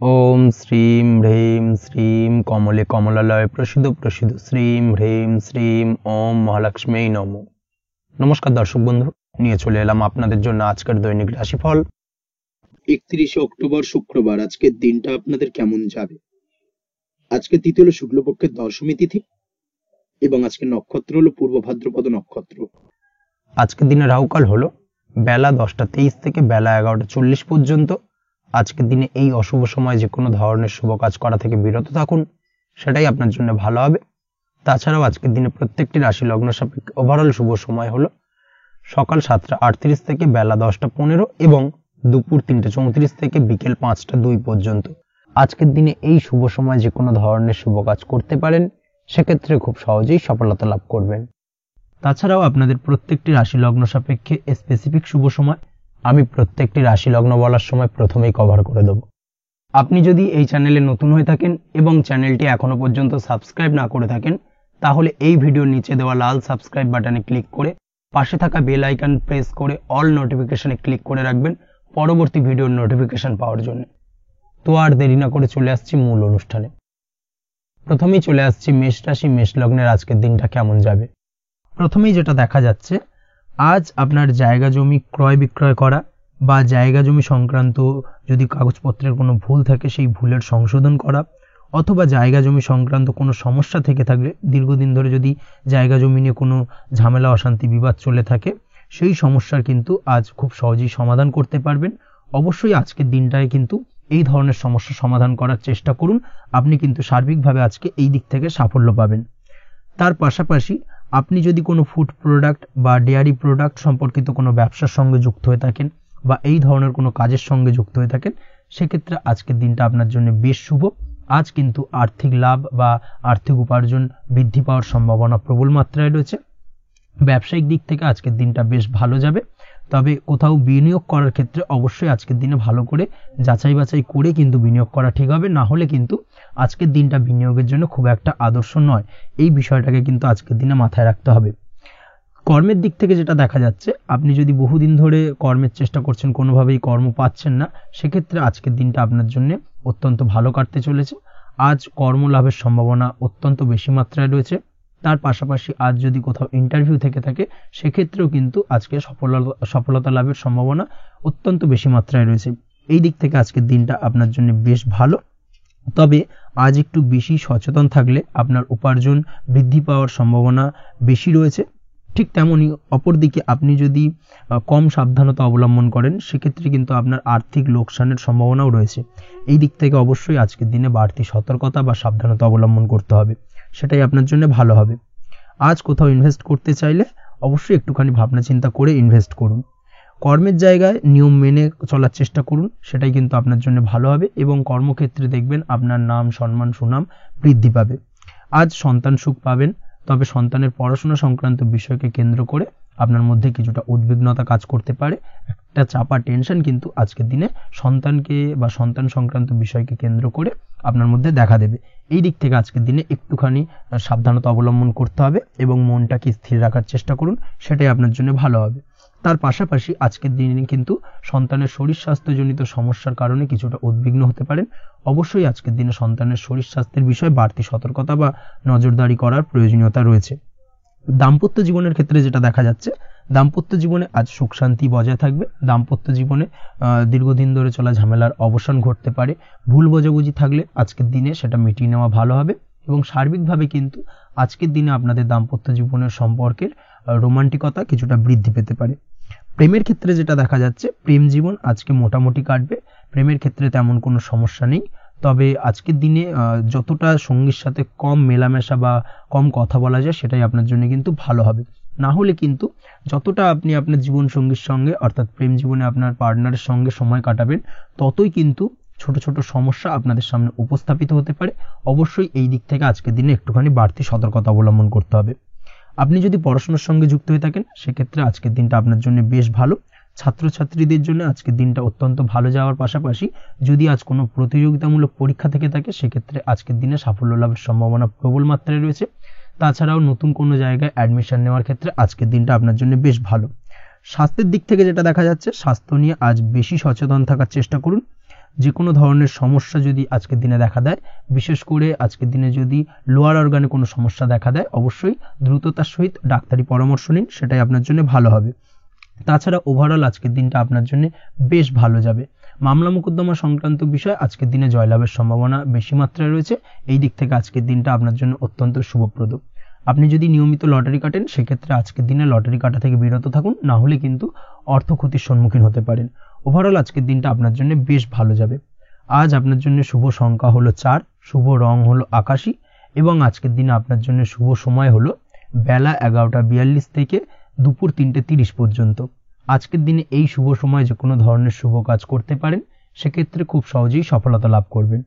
ओम श्रीं ह्रीं श्रीं कमले कमलालय प्रसिद्ध प्रसिद्ध श्रीं ह्रीं श्रीं ओम महालक्ष्मी नमो। नमस्कार दर्शक बंधु, নিয়ে চলে এলাম আপনাদের জন্য আজকের দৈনিক রাশিফল। 31 অক্টোবর শুক্রবার। আজকের দিনটা আপনাদের কেমন যাবে? আজকে তিথি হলো শুক্লপক্ষের দশমী তিথি এবং আজকের নক্ষত্র হলো পূর্ব ভাদ্রপদ নক্ষত্র। আজকের দিনে রাহুকাল হলো বেলা 10টা 23 থেকে বেলা 11টা 40 পর্যন্ত। আজকের দিনে এই অশুভ সময় যে কোনো ধরনের শুভ কাজ করা থেকে বিরত থাকুন, সেটাই আপনার জন্য ভালো হবে। তাছাড়াও আজকের দিনে প্রত্যেকটি রাশি লগ্ন সাপেক্ষে ওভারঅল শুভ সময় হলো সকাল 7টা 38 থেকে বেলা 10টা 15 এবং দুপুর 3টা 34 থেকে বিকেল 5টা 2 পর্যন্ত। আজকের দিনে এই শুভ সময় যে কোনো ধরনের শুভ কাজ করতে পারেন, সেক্ষেত্রে খুব সহজেই সফলতা লাভ করবেন। তাছাড়াও আপনাদের প্রত্যেকটি রাশি লগ্ন সাপেক্ষে স্পেসিফিক শুভ সময় আমি প্রত্যেকটি রাশি লগ্ন বলার সময় প্রথমেই কভার করে দেব। আপনি যদি এই চ্যানেলে নতুন হয়ে থাকেন এবং চ্যানেলটি এখনো পর্যন্ত সাবস্ক্রাইব না করে থাকেন, তাহলে এই ভিডিওর নিচে দেওয়া লাল সাবস্ক্রাইব বাটনে ক্লিক করে পাশে থাকা বেল আইকন প্রেস করে অল নোটিফিকেশনে ক্লিক করে রাখবেন পরবর্তী ভিডিওর নোটিফিকেশন পাওয়ার জন্য। তো আর দেরি না করে চলে আসছি মূল অনুষ্ঠানে। প্রথমেই চলে আসছি মেষ রাশি মেষ লগ্নের আজকের দিনটা কেমন যাবে। প্রথমেই যেটা দেখা যাচ্ছে, আজ আপনার জায়গা জমি ক্রয় বিক্রয় করা বা জায়গা জমি সংক্রান্ত যদি কাগজপত্রের কোনো ভুল থাকে সেই ভুলের সংশোধন করা, অথবা জায়গা জমি সংক্রান্ত কোনো সমস্যা থেকে থাকলে দীর্ঘদিন ধরে যদি জায়গা জমি নিয়ে কোনো ঝামেলা অশান্তি বিবাদ চলে থাকে, সেই সমস্যার কিন্তু আজ খুব সহজেই সমাধান করতে পারবেন। অবশ্যই আজকের দিনটায় কিন্তু এই ধরনের সমস্যা সমাধান করার চেষ্টা করুন, আপনি কিন্তু সার্বিকভাবে আজকে এই দিক থেকে সাফল্য পাবেন। তার পাশাপাশি আপনি যদি কোনো ফুড প্রোডাক্ট বা ডেয়ারি প্রোডাক্ট সম্পর্কিত কোনো ব্যবসার সঙ্গে যুক্ত হয়ে থাকেন বা এই ধরনের কোনো কাজের সঙ্গে যুক্ত হয়ে থাকেন, সেক্ষেত্রে আজকের দিনটা আপনার জন্য বেশ শুভ। আজ কিন্তু আর্থিক লাভ বা আর্থিক উপার্জন বৃদ্ধি পাওয়ার সম্ভাবনা প্রবল মাত্রায় রয়েছে। ব্যবসায়িক দিক থেকে আজকের দিনটা বেশ ভালো যাবে, তবে কোথাও বিনিয়োগ করার ক্ষেত্রে অবশ্যই আজকের দিনে ভালো করে যাচাই বাছাই করে কিন্তু বিনিয়োগ করা ঠিক হবে, না হলে কিন্তু আজকের দিনটা বিনিয়োগের জন্য খুব একটা আদর্শ নয়। এই বিষয়টাকে কিন্তু আজকের দিনে মাথায় রাখতে হবে। কর্মের দিক থেকে যেটা দেখা যাচ্ছে, আপনি যদি বহুদিন ধরে কর্মের চেষ্টা করছেন, কোনোভাবেই কর্ম পাচ্ছেন না, সেক্ষেত্রে আজকের দিনটা আপনার জন্য অত্যন্ত ভালো কাটতে চলেছে। আজ কর্মলাভের সম্ভাবনা অত্যন্ত বেশি মাত্রায় রয়েছে। তার পাশাপাশি আজ যদি কোথাও ইন্টারভিউ থেকে থাকে, সেক্ষেত্রেও কিন্তু আজকে সফলতা লাভের সম্ভাবনা অত্যন্ত বেশি মাত্রায় রয়েছে। এই দিক থেকে আজকের দিনটা আপনার জন্য বেশ ভালো, তবে আজ একটু বেশি সচেতন থাকলে আপনার উপার্জন বৃদ্ধি পাওয়ার সম্ভাবনা বেশি রয়েছে। ঠিক তেমনি অপরদিকে আপনি যদি কম সাবধানতা অবলম্বন করেন, সেক্ষেত্রে কিন্তু আপনার আর্থিক লোকসানের সম্ভাবনাও রয়েছে। এই দিক থেকে অবশ্যই আজকের দিনে বাড়তি সতর্কতা বা সাবধানতা অবলম্বন করতে হবে, সেটাই আপনার জন্য ভালো হবে। আজ কোথাও ইনভেস্ট করতে চাইলে অবশ্যই একটুখানি ভাবনা চিন্তা করে ইনভেস্ট করুন। কর্মের জায়গায় নিয়ম মেনে চলার চেষ্টা করুন, সেটাই কিন্তু আপনার জন্য ভালো হবে এবং কর্মক্ষেত্রে দেখবেন আপনার নাম সম্মান সুনাম বৃদ্ধি পাবে। আজ সন্তান সুখ পাবেন, তবে সন্তানের পড়াশোনা সংক্রান্ত বিষয়কে কেন্দ্র করে আপনার মধ্যে কিছুটা উদ্বিগ্নতা কাজ করতে পারে। একটা চাপা টেনশন কিন্তু আজকের দিনে সন্তানকে বা সন্তান সংক্রান্ত বিষয়কে কেন্দ্র করে আপনার মধ্যে দেখা দেবে। এই দিক থেকে আজকের দিনে একটুখানি সাবধানতা অবলম্বন করতে হবে এবং মনটাকে স্থির রাখার চেষ্টা করুন, সেটাই আপনার জন্য ভালো হবে। তার পাশাপাশি আজকের দিনে কিন্তু সন্তানের শরীর স্বাস্থ্যজনিত সমস্যার কারণে কিছুটা উদ্বিগ্ন হতে পারেন। অবশ্যই আজকের দিনে সন্তানের শরীর স্বাস্থ্যের বিষয়ে বাড়তি সতর্কতা বা নজরদারি করার প্রয়োজনীয়তা রয়েছে। দাম্পত্য জীবনের ক্ষেত্রে যেটা দেখা যাচ্ছে, দাম্পত্য জীবনে আজ সুখ শান্তি বজায় থাকবে। দাম্পত্য জীবনে দীর্ঘদিন ধরে চলা ঝামেলার অবসান ঘটতে পারে। ভুল বোঝাবুঝি থাকলে আজকের দিনে সেটা মিটিয়ে নেওয়া ভালো হবে এবং সার্বিকভাবে কিন্তু আজকের দিনে আপনাদের দাম্পত্য জীবনের সম্পর্কের রোমান্টিকতা কিছুটা বৃদ্ধি পেতে পারে। প্রেমের ক্ষেত্রে যেটা দেখা যাচ্ছে, প্রেম জীবন আজকে মোটামুটি কাটবে। প্রেমের ক্ষেত্রে তেমন কোনো সমস্যা নেই, তবে আজকের দিনে যতটা সঙ্গীর সাথে কম মেলামেশা বা কম কথা বলা যায়, সেটাই আপনার জন্য কিন্তু ভালো হবে। না হলে কিন্তু যতটা আপনি আপনার জীবন সঙ্গীর সঙ্গে অর্থাৎ প্রেম জীবনে আপনার পার্টনারের সঙ্গে সময় কাটাবেন, ততই কিন্তু ছোট ছোট সমস্যা আপনাদের সামনে উপস্থাপিত হতে পারে। অবশ্যই এই দিক থেকে আজকের দিনে একটুখানি বাড়তি সতর্কতা অবলম্বন করতে হবে। আপনি যদি পড়াশোনার সঙ্গে যুক্ত হয়ে থাকেন, সেক্ষেত্রে আজকের দিনটা আপনার জন্য বেশ ভালো। ছাত্রছাত্রীদের জন্য আজকের দিনটা অত্যন্ত ভালো যাওয়ার পাশাপাশি যদি আজ কোনো প্রতিযোগিতামূলক পরীক্ষা থেকে থাকে, সেক্ষেত্রে আজকের দিনে সাফল্য লাভের সম্ভাবনা প্রবল মাত্রায় রয়েছে। তাছাড়াও নতুন কোনো জায়গায় অ্যাডমিশন নেওয়ার ক্ষেত্রে আজকের দিনটা আপনার জন্য বেশ ভালো। স্বাস্থ্যের দিক থেকে যেটা দেখা যাচ্ছে, স্বাস্থ্য নিয়ে আজ বেশি সচেতন থাকার চেষ্টা করুন। যে কোনো ধরনের সমস্যা যদি আজকের দিনে দেখা দেয়, বিশেষ করে আজকের দিনে যদি লোয়ার অর্গানে কোনো সমস্যা দেখা দেয়, অবশ্যই দ্রুততার সহিত ডাক্তারি পরামর্শ নিন, সেটাই আপনার জন্য ভালো হবে। তাছাড়া ওভারঅল আজকের দিনটা আপনার জন্য বেশ ভালো যাবে। মামলা মোকদ্দমা সংক্রান্ত বিষয় আজকের দিনে জয়লাভের সম্ভাবনা বেশি মাত্রায় রয়েছে। এই দিক থেকে আজকের দিনটা আপনার জন্য অত্যন্ত শুভপ্রদ। আপনি যদি নিয়মিত লটারি কাটেন, সেক্ষেত্রে আজকের দিনে লটারি কাটা থেকে বিরত থাকুন, না হলে কিন্তু অর্থ ক্ষতির সম্মুখীন হতে পারেন। ওভারঅল আজকের দিনটা আপনার জন্য বেশ ভালো যাবে। আজ আপনার জন্য শুভ সংখ্যা হলো 4, শুভ রং হলো আকাশী, এবং আজকের দিনে আপনার জন্য শুভ সময় হলো বেলা 11:42 থেকে দুপুর 3:30 পর্যন্ত। আজকের দিনে এই শুভ সময় যে কোনো ধরনের শুভ কাজ করতে পারেন, সেক্ষেত্রে খুব সহজেই সফলতা লাভ করবেন।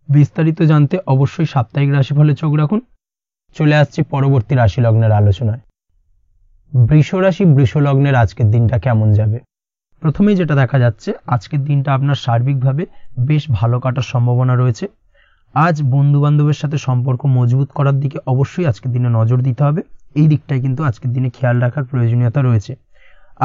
বিস্তারিত জানতে অবশ্যই সাপ্তাহিক রাশিফলে চোখ রাখুন। চলে আসছে পরবর্তী রাশি লগ্নের আলোচনায়। বৃষ রাশি, বৃষ লগ্নের আজকের দিনটা কেমন যাবে? প্রথমেই যেটা দেখা যাচ্ছে, আজকের দিনটা আপনার সার্বিকভাবে বেশ ভালো কাটার সম্ভাবনা রয়েছে। আজ বন্ধু বান্ধবের সাথে সম্পর্ক মজবুত করার দিকে অবশ্যই আজকের দিনে নজর দিতে হবে। এই দিকটাই কিন্তু আজকের দিনে খেয়াল রাখার প্রয়োজনীয়তা রয়েছে।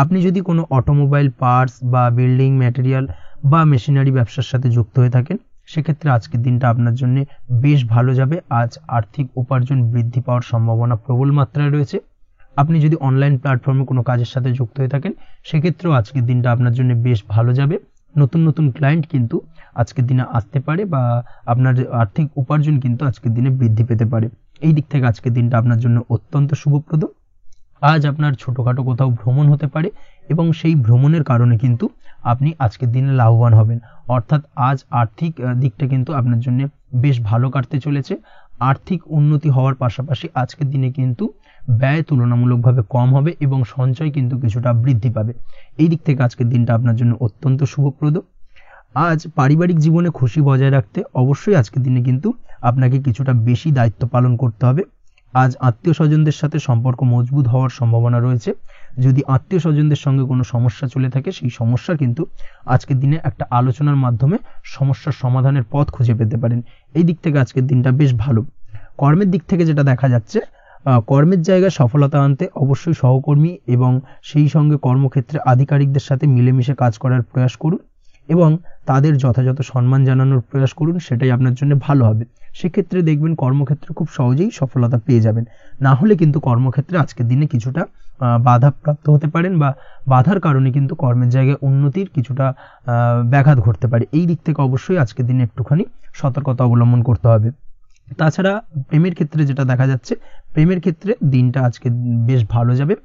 আপনি যদি কোনো অটোমোবাইল পার্টস বা বিল্ডিং ম্যাটেরিয়াল বা মেশিনারি ব্যবসার সাথে যুক্ত হয়ে থাকেন, সেক্ষেত্রে আজকের দিনটা আপনার জন্য বেশ ভালো যাবে। আজ আর্থিক উপার্জন বৃদ্ধি পাওয়ার সম্ভাবনা প্রবল মাত্রায় রয়েছে। আপনি যদি অনলাইন প্ল্যাটফর্মে কোনো কাজের সাথে যুক্ত হয়ে থাকেন, সেক্ষেত্রেও আজকের দিনটা আপনার জন্য বেশ ভালো যাবে। নতুন নতুন ক্লায়েন্ট কিন্তু আজকের দিনে আসতে পারে, বা আপনার আর্থিক উপার্জন কিন্তু আজকের দিনে বৃদ্ধি পেতে পারে। এই দিক থেকে আজকের দিনটা আপনার জন্য অত্যন্ত শুভপ্রদ। আজ আপনার ছোটোখাটো কোথাও ভ্রমণ হতে পারে, এবং সেই ভ্রমণের কারণে কিন্তু আপনি আজকের দিনে লাভবান হবেন। অর্থাৎ আজ আর্থিক দিকটা কিন্তু আপনার জন্য বেশ ভালো কাটতে চলেছে। আর্থিক উন্নতি হওয়ার পাশাপাশি আজকের দিনে কিন্তু ব্যয় তুলনামূলকভাবে কম হবে, এবং সঞ্চয় কিন্তু কিছুটা বৃদ্ধি পাবে। এই দিক থেকে আজকের দিনটা আপনার জন্য অত্যন্ত শুভপ্রদ। আজ পারিবারিক জীবনে খুশি বজায় রাখতে অবশ্যই আজকের দিনে কিন্তু আপনাকে কিছুটা বেশি দায়িত্ব পালন করতে হবে। আজ আত্মীয় স্বজনদের সাথে সম্পর্ক মজবুত হওয়ার সম্ভাবনা রয়েছে। যদি আত্মীয় স্বজনদের সঙ্গে কোনো সমস্যা চলে থাকে, সেই সমস্যা কিন্তু আজকের দিনে একটা আলোচনার মাধ্যমে সমস্যার সমাধানের পথ খুঁজে পেতে পারেন। এই দিক থেকে আজকের দিনটা বেশ ভালো। কর্মের দিক থেকে যেটা দেখা যাচ্ছে, কর্মের জায়গায় সফলতা আনতে অবশ্যই সহকর্মী এবং সেই সঙ্গে কর্মক্ষেত্রে আধিকারিকদের সাথে মিলেমিশে কাজ করার প্রয়াস করুন, এবং তাদের যথাযথ সম্মান জানানোর প্রয়াস করুন, সেটাই আপনার জন্য ভালো হবে। সেক্ষেত্রে দেখবেন কর্মক্ষেত্রে খুব সহজেই সফলতা পেয়ে যাবেন। না হলে কিন্তু কর্মক্ষেত্রে আজকের দিনে কিছুটা বাধাপ্রাপ্ত হতে পারেন, বা বাধার কারণে কিন্তু কর্মের জায়গায় উন্নতির কিছুটা ব্যাঘাত ঘটতে পারে। এই দিক থেকে অবশ্যই আজকের দিনে একটুখানি সতর্কতা অবলম্বন করতে হবে। তাছাড়া প্রেমের ক্ষেত্রে যেটা দেখা যাচ্ছে, প্রেমের ক্ষেত্রে দিনটা আজকে বেশ ভালো যাবে।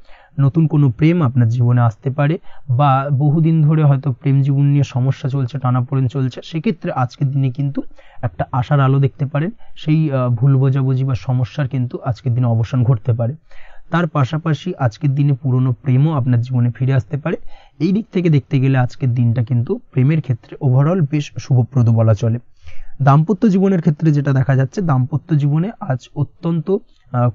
নতুন কোনো প্রেম আপনার জীবনে আসতে পারে, বা বহুদিন ধরে হয়তো প্রেম জীবন নিয়ে সমস্যা চলছে, টানাপোড়েন চলছে, সেক্ষেত্রে আজকের দিনে কিন্তু একটা আশার আলো দেখতে পারেন। সেই ভুল বোঝাবুঝি বা সমস্যার কিন্তু আজকের দিনে অবসান ঘটতে পারে। তার পাশাপাশি আজকের দিনে পুরনো প্রেমও আপনার জীবনে ফিরে আসতে পারে। এই দিক থেকে দেখতে গেলে আজকের দিনটা কিন্তু প্রেমের ক্ষেত্রে ওভারঅল বেশ শুভপ্রদ বলা চলে। দাম্পত্য জীবনের ক্ষেত্রে যেটা দেখা যাচ্ছে, দাম্পত্য জীবনে আজ অত্যন্ত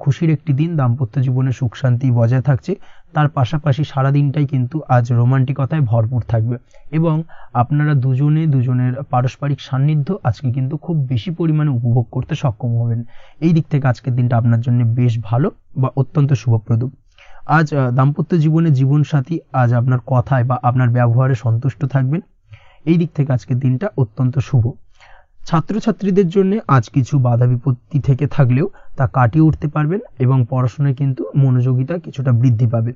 খুশির একটি দিন। দাম্পত্য জীবনে সুখ শান্তি বজায় থাকছে। তার পাশাপাশি সারা দিনটাই কিন্তু আজ রোমান্টিকতায় ভরপুর থাকবে, এবং আপনারা দুজনের পারস্পরিক সান্নিধ্য আজকে কিন্তু খুব বেশি পরিমাণে উপভোগ করতে সক্ষম হবেন। এই দিক থেকে আজকের দিনটা আপনার জন্য বেশ ভালো বা অত্যন্ত শুভপ্রদ। আজ দাম্পত্য জীবনে জীবনসাথী আজ আপনার কথায় বা আপনার ব্যবহারে সন্তুষ্ট থাকবেন। এই দিক থেকে আজকের দিনটা অত্যন্ত শুভ। ছাত্রছাত্রীদের জন্য আজ কিছু বাধা বিপত্তি থেকে থাকলেও তা কাটিয়ে উঠতে পারবেন, এবং পড়াশোনায় কিন্তু মনোযোগিতা কিছুটা বৃদ্ধি পাবে।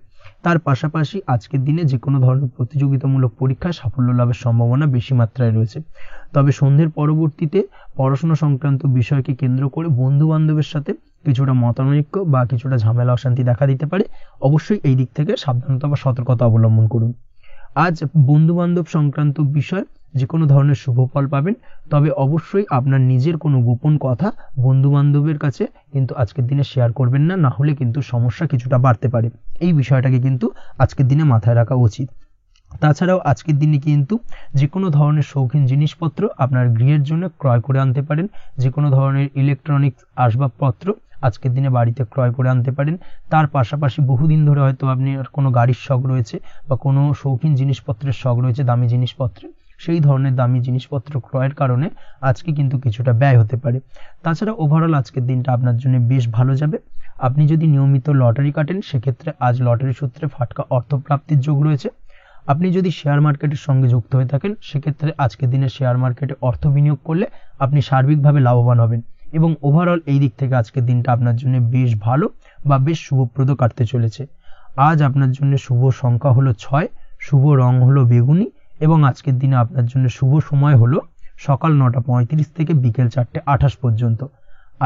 তার পাশাপাশি আজকের দিনে যে কোনো ধরনের প্রতিযোগিতামূলক পরীক্ষায় সাফল্য লাভের সম্ভাবনা বেশি মাত্রায় রয়েছে। তবে সন্ধ্যের পরবর্তীতে পড়াশোনা সংক্রান্ত বিষয়কে কেন্দ্র করে বন্ধু বান্ধবের সাথে কিছুটা মতানৈক্য বা কিছুটা ঝামেলা অশান্তি দেখা দিতে পারে। অবশ্যই এই দিক থেকে সাবধানতা বা সতর্কতা অবলম্বন করুন। আজ বন্ধু বান্ধব সংক্রান্ত বিষয় যে কোনো ধরনের শুভ ফল পাবেন, তবে অবশ্যই আপনার নিজের কোনো গোপন কথা বন্ধু বান্ধবের কাছে কিন্তু আজকের দিনে শেয়ার করবেন না, না হলে কিন্তু সমস্যা কিছুটা বাড়তে পারে। এই বিষয়টাকে কিন্তু আজকের দিনে মাথায় রাখা উচিত। তাছাড়াও আজকের দিনে কিন্তু যে কোনো ধরনের শৌখিন জিনিসপত্র আপনার গৃহের জন্য ক্রয় করে আনতে পারেন। যে কোনো ধরনের ইলেকট্রনিক্স আসবাবপত্র আজকের দিনে বাড়িতে ক্রয় করে আনতে পারেন। তার পাশাপাশি বহুদিন ধরে হয়তো আপনি কোনো গাড়ির শখ রয়েছে, বা কোনো শৌখিন জিনিসপত্রের শখ রয়েছে, দামি জিনিসপত্রে, সেই ধরনের দামি জিনিসপত্র ক্রয়ের কারণে আজকে কিন্তু কিছুটা ব্যয় হতে পারে। তাছাড়া ওভারঅল আজকের দিনটা আপনার জন্য বেশ ভালো যাবে। আপনি যদি নিয়মিত লটারি কাটেন, সেক্ষেত্রে আজ লটারি সূত্রে ফাটকা অর্থপ্রাপ্তির যোগ রয়েছে। আপনি যদি শেয়ার মার্কেটের সঙ্গে যুক্ত হয়ে থাকেন সেক্ষেত্রে আজকের দিনে শেয়ার মার্কেটে অর্থ বিনিয়োগ করলে আপনি সার্বিকভাবে লাভবান হবেন এবং ওভারঅল এই দিক থেকে আজকের দিনটা আপনার জন্য বেশ ভালো বা বেশ শুভপ্রদ কাটতে চলেছে। আজ আপনার জন্য শুভ সংখ্যা হলো 6, শুভ রং হলো বেগুনি এবং আজকের দিনে আপনার জন্য শুভ সময় হলো সকাল 9:35 থেকে বিকেল 4:28 পর্যন্ত।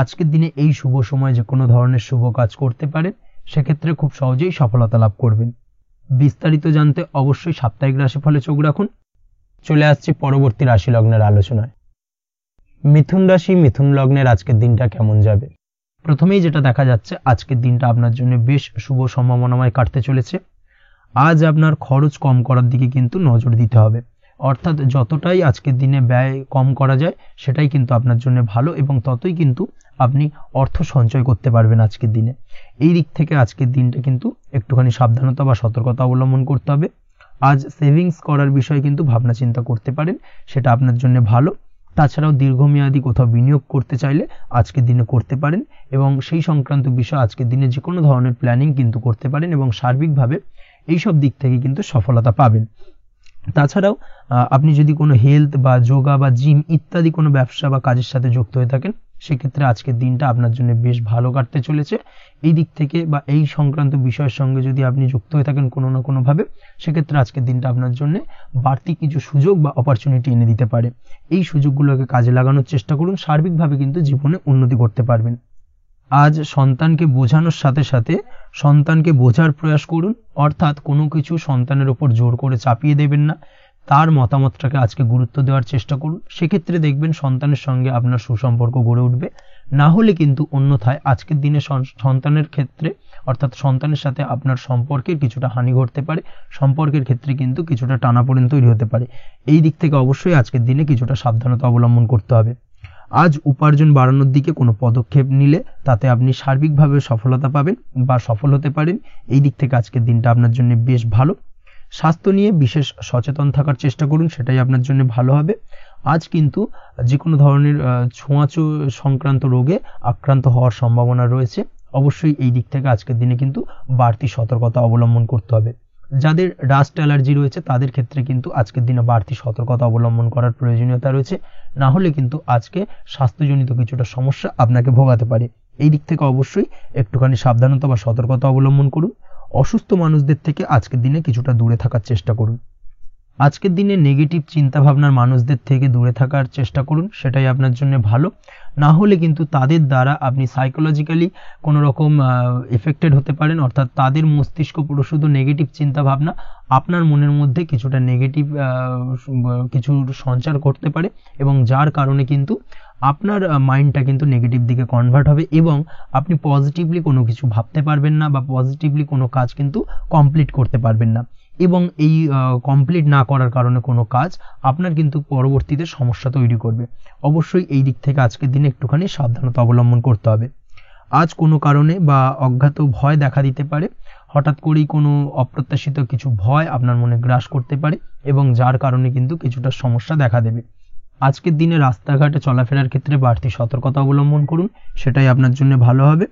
আজকের দিনে এই শুভ সময় যে কোনো ধরনের শুভ কাজ করতে পারেন, সেক্ষেত্রে খুব সহজেই সফলতা লাভ করবেন। বিস্তারিত জানতে অবশ্যই সাপ্তাহিক রাশিফলে চোখ রাখুন। চলে আসছে পরবর্তী রাশি লগ্নের আলোচনায়। মিথুন রাশি, মিথুন লগ্নের আজকের দিনটা কেমন যাবে? প্রথমেই যেটা দেখা যাচ্ছে, আজকের দিনটা আপনার জন্য বেশ শুভ সম্ভাবনাময় কাটতে চলেছে। আজ আপনার খরচ কম করার দিকে কিন্তু নজর দিতে হবে, অর্থাৎ যতটাই আজকের দিনে ব্যয় কম করা যায় সেটাই কিন্তু আপনার জন্য ভালো এবং ততই কিন্তু আপনি অর্থ সঞ্চয় করতে পারবেন আজকের দিনে। এই দিক থেকে আজকের দিনটা কিন্তু একটুখানি সাবধানতা বা সতর্কতা অবলম্বন করতে হবে। আজ সেভিংস করার বিষয়ে কিন্তু ভাবনা চিন্তা করতে পারেন, সেটা আপনার জন্য ভালো। তাছাড়াও দীর্ঘমেয়াদী কোথাও বিনিয়োগ করতে চাইলে আজকের দিনে করতে পারেন এবং সেই সংক্রান্ত বিষয় আজকের দিনে যে কোনো ধরনের প্ল্যানিং কিন্তু করতে পারেন এবং সার্বিকভাবে এইসব দিক থেকে কিন্তু সফলতা পাবেন। তাছাড়াও আপনি যদি কোনো হেলথ বা যোগা বা জিম ইত্যাদি কোনো ব্যবসা বা কাজের সাথে যুক্ত হয়ে থাকেন, সেক্ষেত্রে আজকের দিনটা আপনার জন্য বেশ ভালো কাটতে চলেছে। এই দিক থেকে বা এই সংক্রান্ত বিষয়ের সঙ্গে যদি আপনি যুক্ত হয়ে থাকেন কোনো না কোনোভাবে, সেক্ষেত্রে আজকের দিনটা আপনার জন্য বাড়তি কিছু সুযোগ বা অপরচুনিটি এনে দিতে পারে। এই সুযোগগুলোকে কাজে লাগানোর চেষ্টা করুন, সার্বিকভাবে কিন্তু জীবনে উন্নতি করতে পারবেন। আজ সন্তানকে বোঝানোর সাথে সাথে সন্তানকে বোঝার প্রয়াস করুন, অর্থাৎ কোনো কিছু সন্তানের ওপর জোর করে চাপিয়ে দেবেন না, তার মতামতটাকে আজকে গুরুত্ব দেওয়ার চেষ্টা করুন। সেক্ষেত্রে দেখবেন সন্তানের সঙ্গে আপনার সুসম্পর্ক গড়ে উঠবে। না হলে কিন্তু অন্যথায় আজকের দিনে সন্তানের ক্ষেত্রে অর্থাৎ সন্তানের সাথে আপনার সম্পর্কের কিছুটা হানি ঘটতে পারে, সম্পর্কের ক্ষেত্রে কিন্তু কিছুটা টানাপোড়েন তৈরি হতে পারে। এই দিক থেকে অবশ্যই আজকের দিনে কিছুটা সাবধানতা অবলম্বন করতে হবে। আজ উপার্জন বাড়ানোর দিকে কোনো পদক্ষেপ নিলে তাতে আপনি সার্বিকভাবে সফলতা পাবেন বা সফল হতে পারেন। এই দিক থেকে আজকের দিনটা আপনার জন্য বেশ ভালো। স্বাস্থ্য নিয়ে বিশেষ সচেতন থাকার চেষ্টা করুন, সেটাই আপনার জন্য ভালো হবে। আজ কিন্তু যে কোনো ধরনের ছোঁয়াচে সংক্রান্ত রোগে আক্রান্ত হওয়ার সম্ভাবনা রয়েছে। অবশ্যই এই দিক থেকে আজকের দিনে কিন্তু বাড়তি সতর্কতা অবলম্বন করতে হবে। যাদের ডাস্ট অ্যালার্জি রয়েছে তাদের ক্ষেত্রে কিন্তু আজকের দিনে বাড়তি সতর্কতা অবলম্বন করার প্রয়োজনীয়তা রয়েছে, না হলে কিন্তু আজকে স্বাস্থ্যজনিত কিছুটা সমস্যা আপনাকে ভোগাতে পারে। এই দিক থেকে অবশ্যই একটুখানি সাবধানতা বা সতর্কতা অবলম্বন করুন। অসুস্থ মানুষদের থেকে আজকের দিনে কিছুটা দূরে থাকার চেষ্টা করুন। আজকের দিনে নেগেটিভ চিন্তাভাবনার মানুষদের থেকে দূরে থাকার চেষ্টা করুন, সেটাই আপনার জন্য ভালো। না হলে কিন্তু তাদের দ্বারা আপনি সাইকোলজিক্যালি কোনো রকম এফেক্টেড হতে পারেন, অর্থাৎ তাদের মস্তিষ্ক পুরো শুধু নেগেটিভ চিন্তাভাবনা আপনার মনের মধ্যে কিছুটা নেগেটিভ কিছু সঞ্চার করতে পারে এবং যার কারণে কিন্তু আপনার মাইন্ডটা কিন্তু নেগেটিভ দিকে কনভার্ট হবে এবং আপনি পজিটিভলি কোনো কিছু ভাবতে পারবেন না বা পজিটিভলি কোনো কাজ কিন্তু কমপ্লিট করতে পারবেন না এবং এই কমপ্লিট না করার কারণে কোনো কাজ আপনার কিন্তু পরবর্তীতে সমস্যা তৈরি করবে। অবশ্যই এই দিক থেকে আজকের দিনে একটুখানি সাবধানতা অবলম্বন করতে হবে। আজ কোনো কারণে বা অজ্ঞাত ভয় দেখা দিতে পারে, হঠাৎ করেই কোনো অপ্রত্যাশিত কিছু ভয় আপনার মনে গ্রাস করতে পারে এবং যার কারণে কিন্তু কিছুটা সমস্যা দেখা দেবে। আজকের দিনে রাস্তাঘাটে চলাফেরার ক্ষেত্রে বাড়তি সতর্কতা অবলম্বন করুন, সেটাই আপনার জন্য ভালো হবে।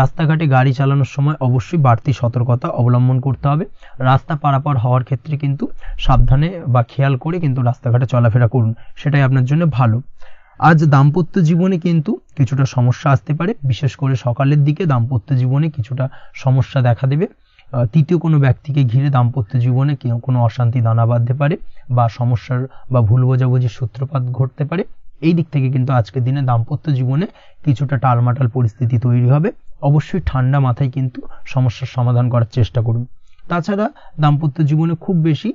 রাস্তাঘাটে গাড়ি চালানোর সময় অবশ্যই বাড়তি সতর্কতা অবলম্বন করতে হবে। রাস্তা পারাপার হওয়ার ক্ষেত্রে কিন্তু সাবধানে বা খেয়াল করে কিন্তু রাস্তাঘাটে চলাফেরা করুন, সেটাই আপনার জন্য ভালো। আজ দাম্পত্য জীবনে কিন্তু কিছুটা সমস্যা আসতে পারে, বিশেষ করে সকালের দিকে দাম্পত্য জীবনে কিছুটা সমস্যা দেখা দেবে। তৃতীয় কোনো ব্যক্তিকে ঘিরে দাম্পত্য জীবনে কোনো অশান্তি দানা বাঁধতে পারে বা সমস্যার বা ভুল বোঝাবুঝির সূত্রপাত ঘটতে পারে। এই দিক থেকে কিন্তু আজকের দিনে দাম্পত্য জীবনে কিছুটা টালমাটাল পরিস্থিতি তৈরি হবে। অবশ্যই ঠান্ডা মাথায় কিন্তু সমস্যার সমাধান করার চেষ্টা করুন। তাছাড়া দাম্পত্য জীবনে খুব বেশি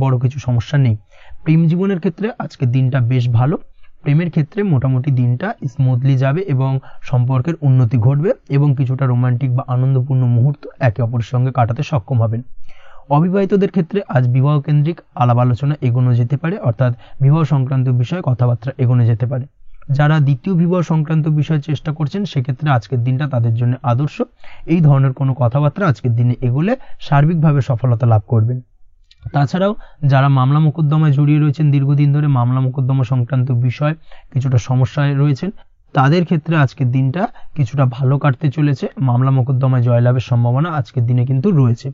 বড় কিছু সমস্যা নেই। প্রেম জীবনের ক্ষেত্রে আজকের দিনটা বেশ ভালো। প্রেমের ক্ষেত্রে মোটামুটি দিনটা স্মুথলি যাবে এবং সম্পর্কের উন্নতি ঘটবে এবং কিছুটা রোমান্টিক বা আনন্দপূর্ণ মুহূর্ত একে অপরের সঙ্গে কাটাতে সক্ষম হবেন। অবিবাহিতদের ক্ষেত্রে আজ বিবাহ কেন্দ্রিক আলাপ আলোচনা এগোনো যেতে পারে, অর্থাৎ বিবাহ সংক্রান্ত বিষয়ে কথাবার্তা এগোনো যেতে পারে। যারা দ্বিতীয় বিবাহ সংক্রান্ত বিষয়ে চেষ্টা করছেন সেক্ষেত্রে আজকের দিনটা তাদের জন্য আদর্শ। এই ধরনের কোনো কথাবার্তা আজকের দিনে এগোলে সার্বিকভাবে সফলতা লাভ করবেন। তাছাড়াও যারা মামলা মোকদ্দমায় জড়িয়ে রয়েছেন, দীর্ঘদিন ধরে মামলা মোকদ্দমা সংক্রান্ত বিষয় কিছুটা সমস্যায় রয়েছেন, তাদের ক্ষেত্রে আজকের দিনটা কিছুটা ভালো কাটতে চলেছে। মামলা মোকদ্দমায় জয়লাভের সম্ভাবনা আজকের দিনে কিন্তু রয়েছে।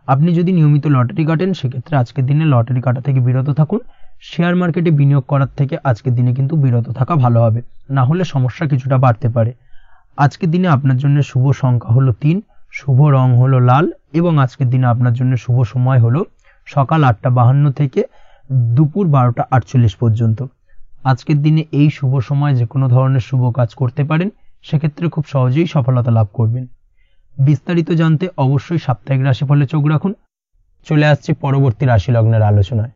আপনি যদি নিয়মিত লটারি কাটেন সেক্ষেত্রে আজকের দিনে লটারি কাটা থেকে বিরত থাকুন। শেয়ার মার্কেটে বিনিয়োগ করার থেকে আজকের দিনে কিন্তু বিরত থাকা ভালো হবে, না হলে সমস্যা কিছুটা বাড়তে পারে। আজকের দিনে আপনার জন্য শুভ সংখ্যা হলো 3, শুভ রং হলো লাল এবং আজকের দিনে আপনার জন্য শুভ সময় হলো সকাল 8:52 থেকে দুপুর 12:48 পর্যন্ত। আজকের দিনে এই শুভ সময় যে কোনো ধরনের শুভ কাজ করতে পারেন, সেক্ষেত্রে খুব সহজেই সফলতা লাভ করবেন। বিস্তারিত জানতে অবশ্যই সাপ্তাহিক রাশিফলে চোখ রাখুন। চলে আসছে পরবর্তী রাশি লগ্নের আলোচনায়।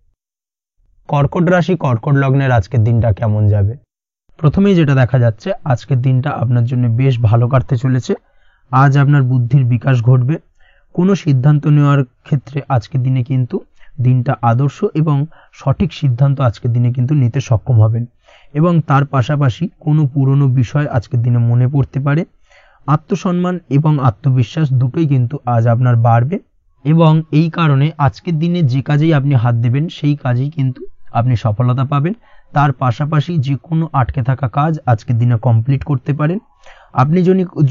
কর্কট রাশি, কর্কট লগ্নের আজকের দিনটা কেমন যাবে? প্রথমেই যেটা দেখা যাচ্ছে, আজকের দিনটা আপনার জন্য বেশ ভালো কাটতে চলেছে। আজ আপনার বুদ্ধির বিকাশ ঘটবে। কোনো সিদ্ধান্ত নেওয়ার ক্ষেত্রে আজকের দিনে কিন্তু দিনটা আদর্শ এবং সঠিক সিদ্ধান্ত আজকের দিনে কিন্তু নিতে সক্ষম হবেন এবং তার পাশাপাশি কোনো পুরনো বিষয় আজকের দিনে মনে পড়তে পারে। আত্মসম্মান এবং আত্মবিশ্বাস দুটোই কিন্তু আজ আপনার বাড়বে এবং এই কারণে আজকের দিনে যে কাজেই আপনি হাত দেবেন সেই কাজেই কিন্তু আপনি সফলতা পাবেন। তার পাশাপাশি যে কোনো আটকে থাকা কাজ আজকের দিনে কমপ্লিট করতে পারেন। আপনি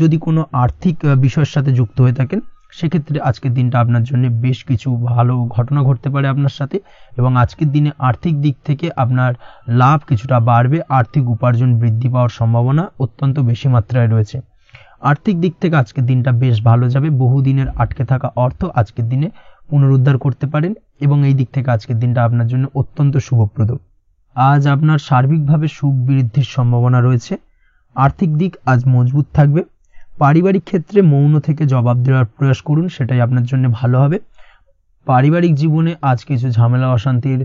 যদি কোনো আর্থিক বিষয়ের সাথে যুক্ত হয়ে থাকেন, সেক্ষেত্রে আজকের দিনটা আপনার জন্য বেশ কিছু ভালো ঘটনা ঘটতে পারে আপনার সাথে এবং আজকের দিনে আর্থিক দিক থেকে আপনার লাভ কিছুটা বাড়বে। আর্থিক উপার্জন বৃদ্ধি পাওয়ার সম্ভাবনা অত্যন্ত বেশি মাত্রায় রয়েছে। আর্থিক দিক থেকে আজকের দিনটা বেশ ভালো যাবে। বহুদিনের আটকে থাকা অর্থ আজকের দিনে পুনরুদ্ধার করতে পারেন এবং এই দিক থেকে আজকের দিনটা আপনার জন্য অত্যন্ত শুভপ্রদ। আজ আপনার সার্বিকভাবে সুখ বৃদ্ধির সম্ভাবনা রয়েছে। আর্থিক দিক আজ মজবুত থাকবে। পারিবারিক ক্ষেত্রে মৌন থেকে জবাব দেওয়ার প্রয়াস করুন, সেটাই আপনার জন্য ভালো হবে। পারিবারিক জীবনে আজ কিছু ঝামেলা অশান্তির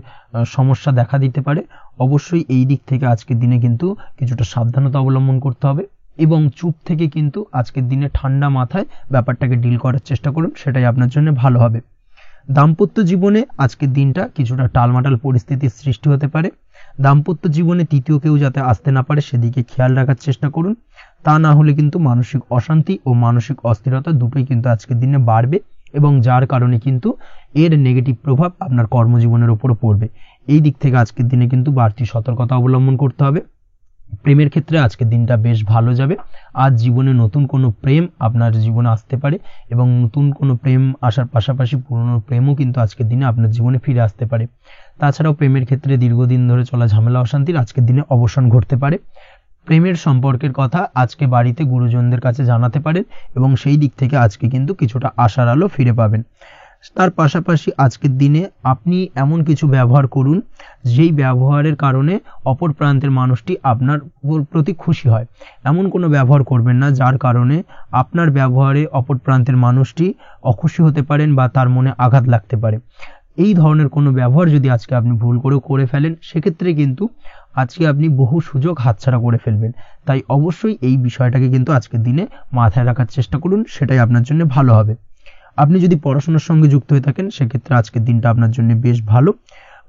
সমস্যা দেখা দিতে পারে। অবশ্যই এই দিক থেকে আজকের দিনে কিন্তু কিছুটা সাবধানতা অবলম্বন করতে হবে এবং চুপ থেকে কিন্তু আজকের দিনে ঠান্ডা মাথায় ব্যাপারটাকে ডিল করার চেষ্টা করুন, সেটাই আপনার জন্য ভালো হবে। দাম্পত্য জীবনে আজকের দিনটা কিছুটা টালমাটাল পরিস্থিতির সৃষ্টি হতে পারে। দাম্পত্য জীবনে তৃতীয় কেউ যাতে আসতে না পারে সেদিকে খেয়াল রাখার চেষ্টা করুন। তা না হলে কিন্তু মানসিক অশান্তি ও মানসিক অস্থিরতা দুটোই কিন্তু আজকের দিনে বাড়বে এবং যার কারণে কিন্তু এর নেগেটিভ প্রভাব আপনার কর্মজীবনের উপরও পড়বে। এই দিক থেকে আজকের দিনে কিন্তু বাড়তি সতর্কতা অবলম্বন করতে হবে। প্রেমের ক্ষেত্রে আজকের দিনটা বেশ ভালো যাবে। আজ জীবনে নতুন কোনো প্রেম আপনার জীবনে আসতে পারে এবং নতুন কোনো প্রেম আসার পাশাপাশি পুরনো প্রেমও কিন্তু আজকের দিনে আপনার জীবনে ফিরে আসতে পারে। তাছাড়াও প্রেমের ক্ষেত্রে দীর্ঘদিন ধরে চলা ঝামেলা অশান্তির আজকের দিনে অবসান ঘটতে পারে। প্রেমের সম্পর্কের কথা আজকে বাড়িতে গুরুজনদের কাছে জানাতে পারেন এবং সেই দিক থেকে আজকে কিন্তু কিছুটা আশার আলো ফিরে পাবেন। তার পাশাপাশি আজকের দিনে আপনি এমন কিছু ব্যবহার করুন যেই ব্যবহারের কারণে অপর প্রান্তের মানুষটি আপনার প্রতি খুশি হয়। এমন কোনো ব্যবহার করবেন না যার কারণে আপনার ব্যবহারে অপর প্রান্তের মানুষটি অখুশি হতে পারেন বা তার মনে আঘাত লাগতে পারে। এই ধরনের কোনো ব্যবহার যদি আজকে আপনি ভুল করে ফেলেন, সেক্ষেত্রে কিন্তু আজকে আপনি বহু সুযোগ হাতছাড়া করে ফেলবেন। তাই অবশ্যই এই বিষয়টাকে কিন্তু আজকের দিনে মাথায় রাখার চেষ্টা করুন, সেটাই আপনার জন্য ভালো হবে। আপনি যদি পড়াশোনার সঙ্গে যুক্ত হয়ে থাকেন, সেক্ষেত্রে আজকের দিনটা আপনার জন্য বেশ ভালো।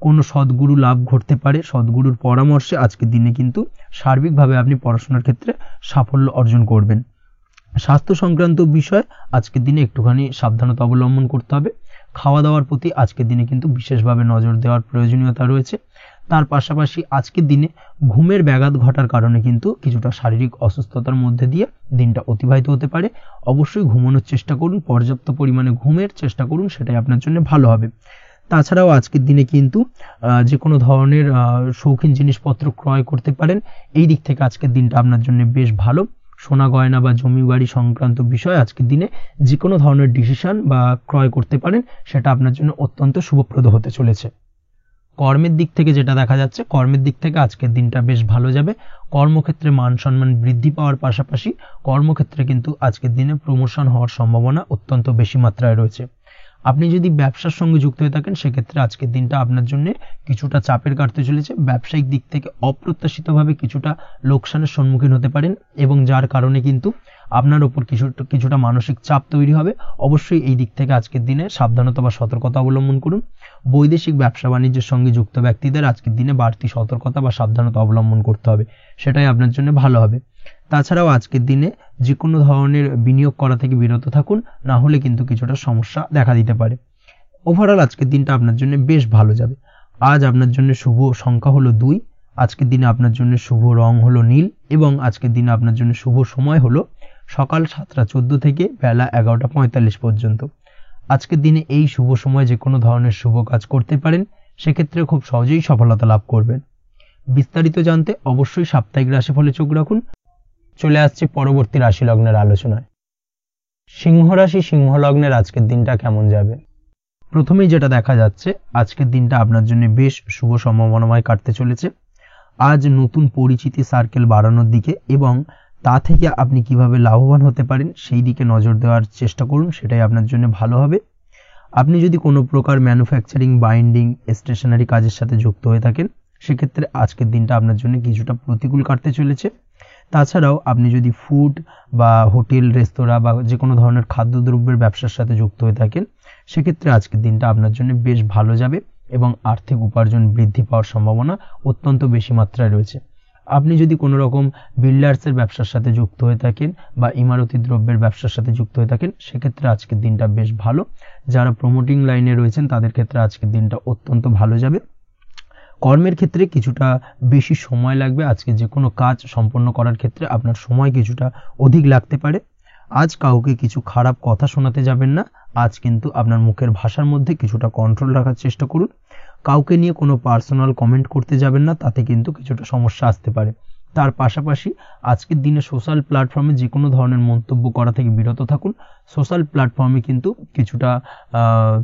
কোনো সদ্গুরু লাভ ঘটতে পারে। সদ্গুরুর পরামর্শে আজকের দিনে কিন্তু সার্বিকভাবে আপনি পড়াশোনার ক্ষেত্রে সাফল্য অর্জন করবেন। স্বাস্থ্য সংক্রান্ত বিষয় আজকের দিনে একটুখানি সাবধানতা অবলম্বন করতে হবে। খাওয়া দাওয়ার প্রতি আজকের দিনে কিন্তু বিশেষভাবে নজর দেওয়ার প্রয়োজনীয়তা রয়েছে। তার পাশাপাশি আজকের দিনে ঘুমের ব্যাঘাত ঘটার কারণে কিন্তু কিছুটা শারীরিক অসুস্থতার মধ্যে দিয়ে দিনটা অতিবাহিত হতে পারে। অবশ্যই ঘুমানোর চেষ্টা করুন, পর্যাপ্ত পরিমাণে ঘুমের চেষ্টা করুন, সেটাই আপনার জন্য ভালো হবে। তাছাড়াও আজকের দিনে কিন্তু যে কোনো ধরনের শৌখিন জিনিসপত্র ক্রয় করতে পারেন। এই দিক থেকে আজকের দিনটা আপনার জন্য বেশ ভালো। সোনা গয়না বা জমি বাড়ি সংক্রান্ত বিষয় আজকের দিনে যে কোনো ধরনের ডিসিশন বা ক্রয় করতে পারেন, সেটা আপনার জন্য অত্যন্ত শুভপ্রদ হতে চলেছে। কর্মের দিক থেকে যেটা দেখা যাচ্ছে, কর্মের দিক থেকে আজকের দিনটা বেশ ভালো যাবে। কর্মক্ষেত্রে মান সম্মান বৃদ্ধি পাওয়ার পাশাপাশি কর্মক্ষেত্রে কিন্তু আজকের দিনে প্রমোশন হওয়ার সম্ভাবনা অত্যন্ত বেশি মাত্রায় রয়েছে। আপনি যদি ব্যবসার সঙ্গে যুক্ত হয়ে থাকেন, সেক্ষেত্রে আজকের দিনটা আপনার জন্য কিছুটা চাপের কাটতে চলেছে। ব্যবসায়িক দিক থেকে অপ্রত্যাশিতভাবে কিছুটা লোকসানের সম্মুখীন হতে পারেন এবং যার কারণে কিন্তু আপনার উপর কিছুটা মানসিক চাপ তৈরি হবে। অবশ্যই এই দিক থেকে আজকের দিনে সাবধানতা বা সতর্কতা অবলম্বন করুন। বৈদেশিক ব্যবসা বাণিজ্যের সঙ্গে যুক্ত ব্যক্তিদের আজকের দিনে বাড়তি সতর্কতা বা সাবধানতা অবলম্বন করতে হবে, সেটাই আপনার জন্য ভালো হবে। তাছাড়াও আজকের দিনে যে কোনো ধরনের বিনিয়োগ করা থেকে বিরত থাকুন, না হলে কিন্তু কিছুটা সমস্যা দেখা দিতে পারে। ওভারঅল আজকের দিনটা আপনার জন্য বেশ ভালো যাবে। আজ আপনার জন্য শুভ সংখ্যা হলো 2। আজকের দিনে আপনার জন্য শুভ রং হলো নীল এবং আজকের দিনে আপনার জন্য শুভ সময় হলো সকাল 7:14 থেকে বেলা 11:45 পর্যন্ত। আজকের দিনে এই শুভ সময়ে যে কোনো ধরনের শুভ কাজ করতে পারেন, সেক্ষেত্রে খুব সহজেই সফলতা লাভ করবেন। বিস্তারিত জানতে অবশ্যই সাপ্তাহিক রাশিফলে চোখ রাখুন। চলে আসছে পরবর্তী রাশি লগ্নের আলোচনায়। সিংহ রাশি, সিংহ লগ্নের আজকের দিনটা কেমন যাবে? প্রথমেই যেটা দেখা যাচ্ছে, আজকের দিনটা আপনার জন্য বেশ শুভ সম্ভাবনাময় কাটতে চলেছে। আজ নতুন পরিচিতি সার্কেল বাড়ানোর দিকে এবং তা থেকে আপনি কিভাবে লাভবান হতে পারেন সেই দিকে নজর দেওয়ার চেষ্টা করুন, সেটাই আপনার জন্য ভালো হবে। আপনি যদি কোনো প্রকার ম্যানুফ্যাকচারিং, বাইন্ডিং, স্টেশনারি কাজের সাথে যুক্ত হয়ে থাকেন, সেক্ষেত্রে আজকের দিনটা আপনার জন্য কিছুটা প্রতিকূল কাটতে চলেছে। তাছাড়াও আপনি যদি ফুড বা হোটেল, রেস্তোরাঁ বা যে কোনো ধরনের খাদ্যদ্রব্যের ব্যবসার সাথে যুক্ত হয়ে থাকেন, সেক্ষেত্রে আজকের দিনটা আপনার জন্য বেশ ভালো যাবে এবং আর্থিক উপার্জন বৃদ্ধি পাওয়ার সম্ভাবনা অত্যন্ত বেশি মাত্রায় রয়েছে। আপনি যদি কোনো রকম বিল্ডার্সের ব্যবসার সাথে যুক্ত হয়ে থাকেন বা ইমারতি দ্রব্যের ব্যবসার সাথে যুক্ত হয়ে থাকেন, সেক্ষেত্রে আজকের দিনটা বেশ ভালো। যারা প্রমোটিং লাইনে রয়েছেন তাদের ক্ষেত্রে আজকের দিনটা অত্যন্ত ভালো যাবে। কর্মের ক্ষেত্রে কিছুটা বেশি সময় লাগবে। আজকে যে কোনো কাজ সম্পন্ন করার ক্ষেত্রে আপনার সময় কিছুটা অধিক লাগতে পারে। আজ কাউকে কিছু খারাপ কথা শোনাতে যাবেন না। আজ কিন্তু আপনার মুখের ভাষার মধ্যে কিছুটা কন্ট্রোল রাখার চেষ্টা করুন। কাউকে নিয়ে কোনো পার্সোনাল কমেন্ট করতে যাবেন না, তাতে কিন্তু কিছুটা সমস্যা আসতে পারে। তার পাশাপাশি আজকের দিনে সোশ্যাল প্ল্যাটফর্মে যে কোনো ধরনের মন্তব্য করা থেকে বিরত থাকুন। সোশ্যাল প্ল্যাটফর্মে কিন্তু কিছুটা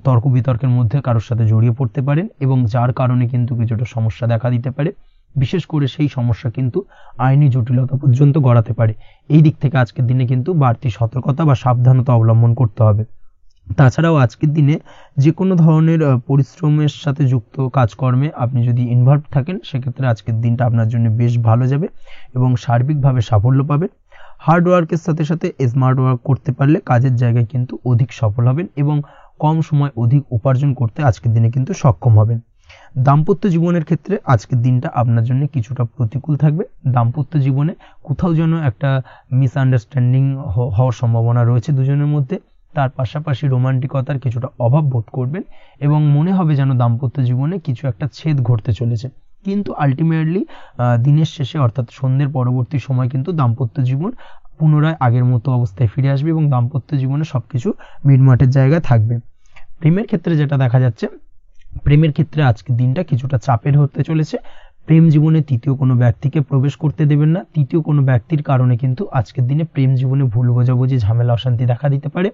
তর্ক বিতর্কের মধ্যে কারোর সাথে জড়িয়ে পড়তে পারেন এবং যার কারণে কিন্তু কিছুটা সমস্যা দেখা দিতে পারে। বিশেষ করে সেই সমস্যা কিন্তু আইনি জটিলতা পর্যন্ত গড়াতে পারে। এই দিক থেকে আজকের দিনে কিন্তু বাড়তি সতর্কতা বা সাবধানতা অবলম্বন করতে হবে। তাছাড়াও আজকের দিনে যে কোনো ধরনের পরিশ্রমের সাথে যুক্ত কাজকর্মে আপনি যদি ইনভলভ থাকেন, সেক্ষেত্রে আজকের দিনটা আপনার জন্য বেশ ভালো যাবে এবং সার্বিকভাবে সাফল্য পাবেন। হার্ড ওয়ার্কের সাথে সাথে স্মার্ট ওয়ার্ক করতে পারলে কাজের জায়গায় কিন্তু অধিক সফল হবেন এবং কম সময় অধিক উপার্জন করতে আজকের দিনে কিন্তু সক্ষম হবেন। দাম্পত্য জীবনের ক্ষেত্রে আজকের দিনটা আপনার জন্য কিছুটা প্রতিকূল থাকবে। দাম্পত্য জীবনে কোথাও যেন একটা মিসআন্ডারস্ট্যান্ডিং হওয়ার সম্ভাবনা রয়েছে দুজনের মধ্যে। তার পাশাপাশি রোমান্টিকতার কিছুটা অভাব বোধ করবেন এবং মনে হবে যেন দাম্পত্য জীবনে কিছু একটা ছেদ ঘটতে চলেছে। কিন্তু আলটিমেটলি দিনের শেষে অর্থাৎ সন্ধ্যের পরবর্তী সময় কিন্তু দাম্পত্য জীবন পুনরায় আগের মতো অবস্থায় ফিরে আসবে এবং দাম্পত্য জীবনে সবকিছু মিটমাটের জায়গায় থাকবে। প্রেমের ক্ষেত্রে যেটা দেখা যাচ্ছে, প্রেমের ক্ষেত্রে আজকের দিনটা কিছুটা চাপের হতে চলেছে। প্রেম জীবনে তৃতীয় কোনো ব্যক্তিকে প্রবেশ করতে দেবেন না। তৃতীয় কোনো ব্যক্তির কারণে কিন্তু আজকের দিনে প্রেম জীবনে ভুল বোঝাবুঝি, ঝামেলা, অশান্তি দেখা দিতে পারে।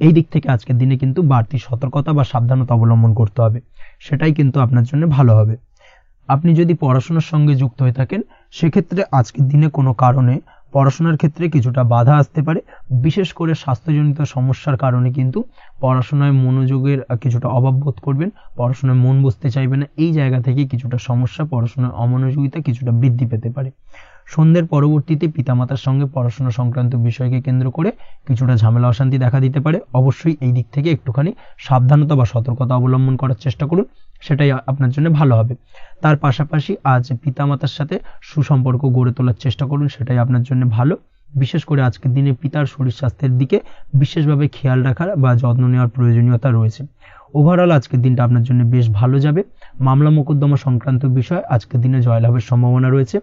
এই দিক থেকে আজকের দিনে কিন্তু বাড়তি সতর্কতা বা সাবধানতা অবলম্বন করতে হবে, সেটাই কিন্তু আপনার জন্য ভালো হবে। আপনি যদি পড়াশোনার সঙ্গে যুক্ত হয়ে থাকেন, সেক্ষেত্রে আজকের দিনে কোনো কারণে পড়াশোনার ক্ষেত্রে কিছুটা বাধা আসতে পারে। বিশেষ করে স্বাস্থ্যজনিত সমস্যার কারণে কিন্তু পড়াশোনায় মনোযোগের কিছুটা অভাব বোধ করবেন, পড়াশোনায় মন বসতে চাইবে না। এই জায়গা থেকে কিছুটা সমস্যা, পড়াশোনার অমনোযোগিতা কিছুটা বৃদ্ধি পেতে পারে। সন্ধ্যের পরবর্তীতে পিতামাতার সঙ্গে পড়াশোনা সংক্রান্ত বিষয়কে কেন্দ্র করে কিছুটা ঝামেলা, অশান্তি দেখা দিতে পারে। অবশ্যই এই দিক থেকে একটুখানি সাবধানতা বা সতর্কতা অবলম্বন করার চেষ্টা করুন, সেটাই আপনার জন্য ভালো হবে। তার পাশাপাশি আজ পিতামাতার সাথে সুসম্পর্ক গড়ে তোলার চেষ্টা করুন, সেটাই আপনার জন্য ভালো। বিশেষ করে আজকের দিনে পিতার শরীর স্বাস্থ্যের দিকে বিশেষভাবে খেয়াল রাখার বা যত্ন নেওয়ার প্রয়োজনীয়তা রয়েছে। ওভারঅল আজকের দিনটা আপনার জন্য বেশ ভালো যাবে। মামলা মোকদ্দমা সংক্রান্ত বিষয় আজকের দিনে জয়লাভের সম্ভাবনা রয়েছে।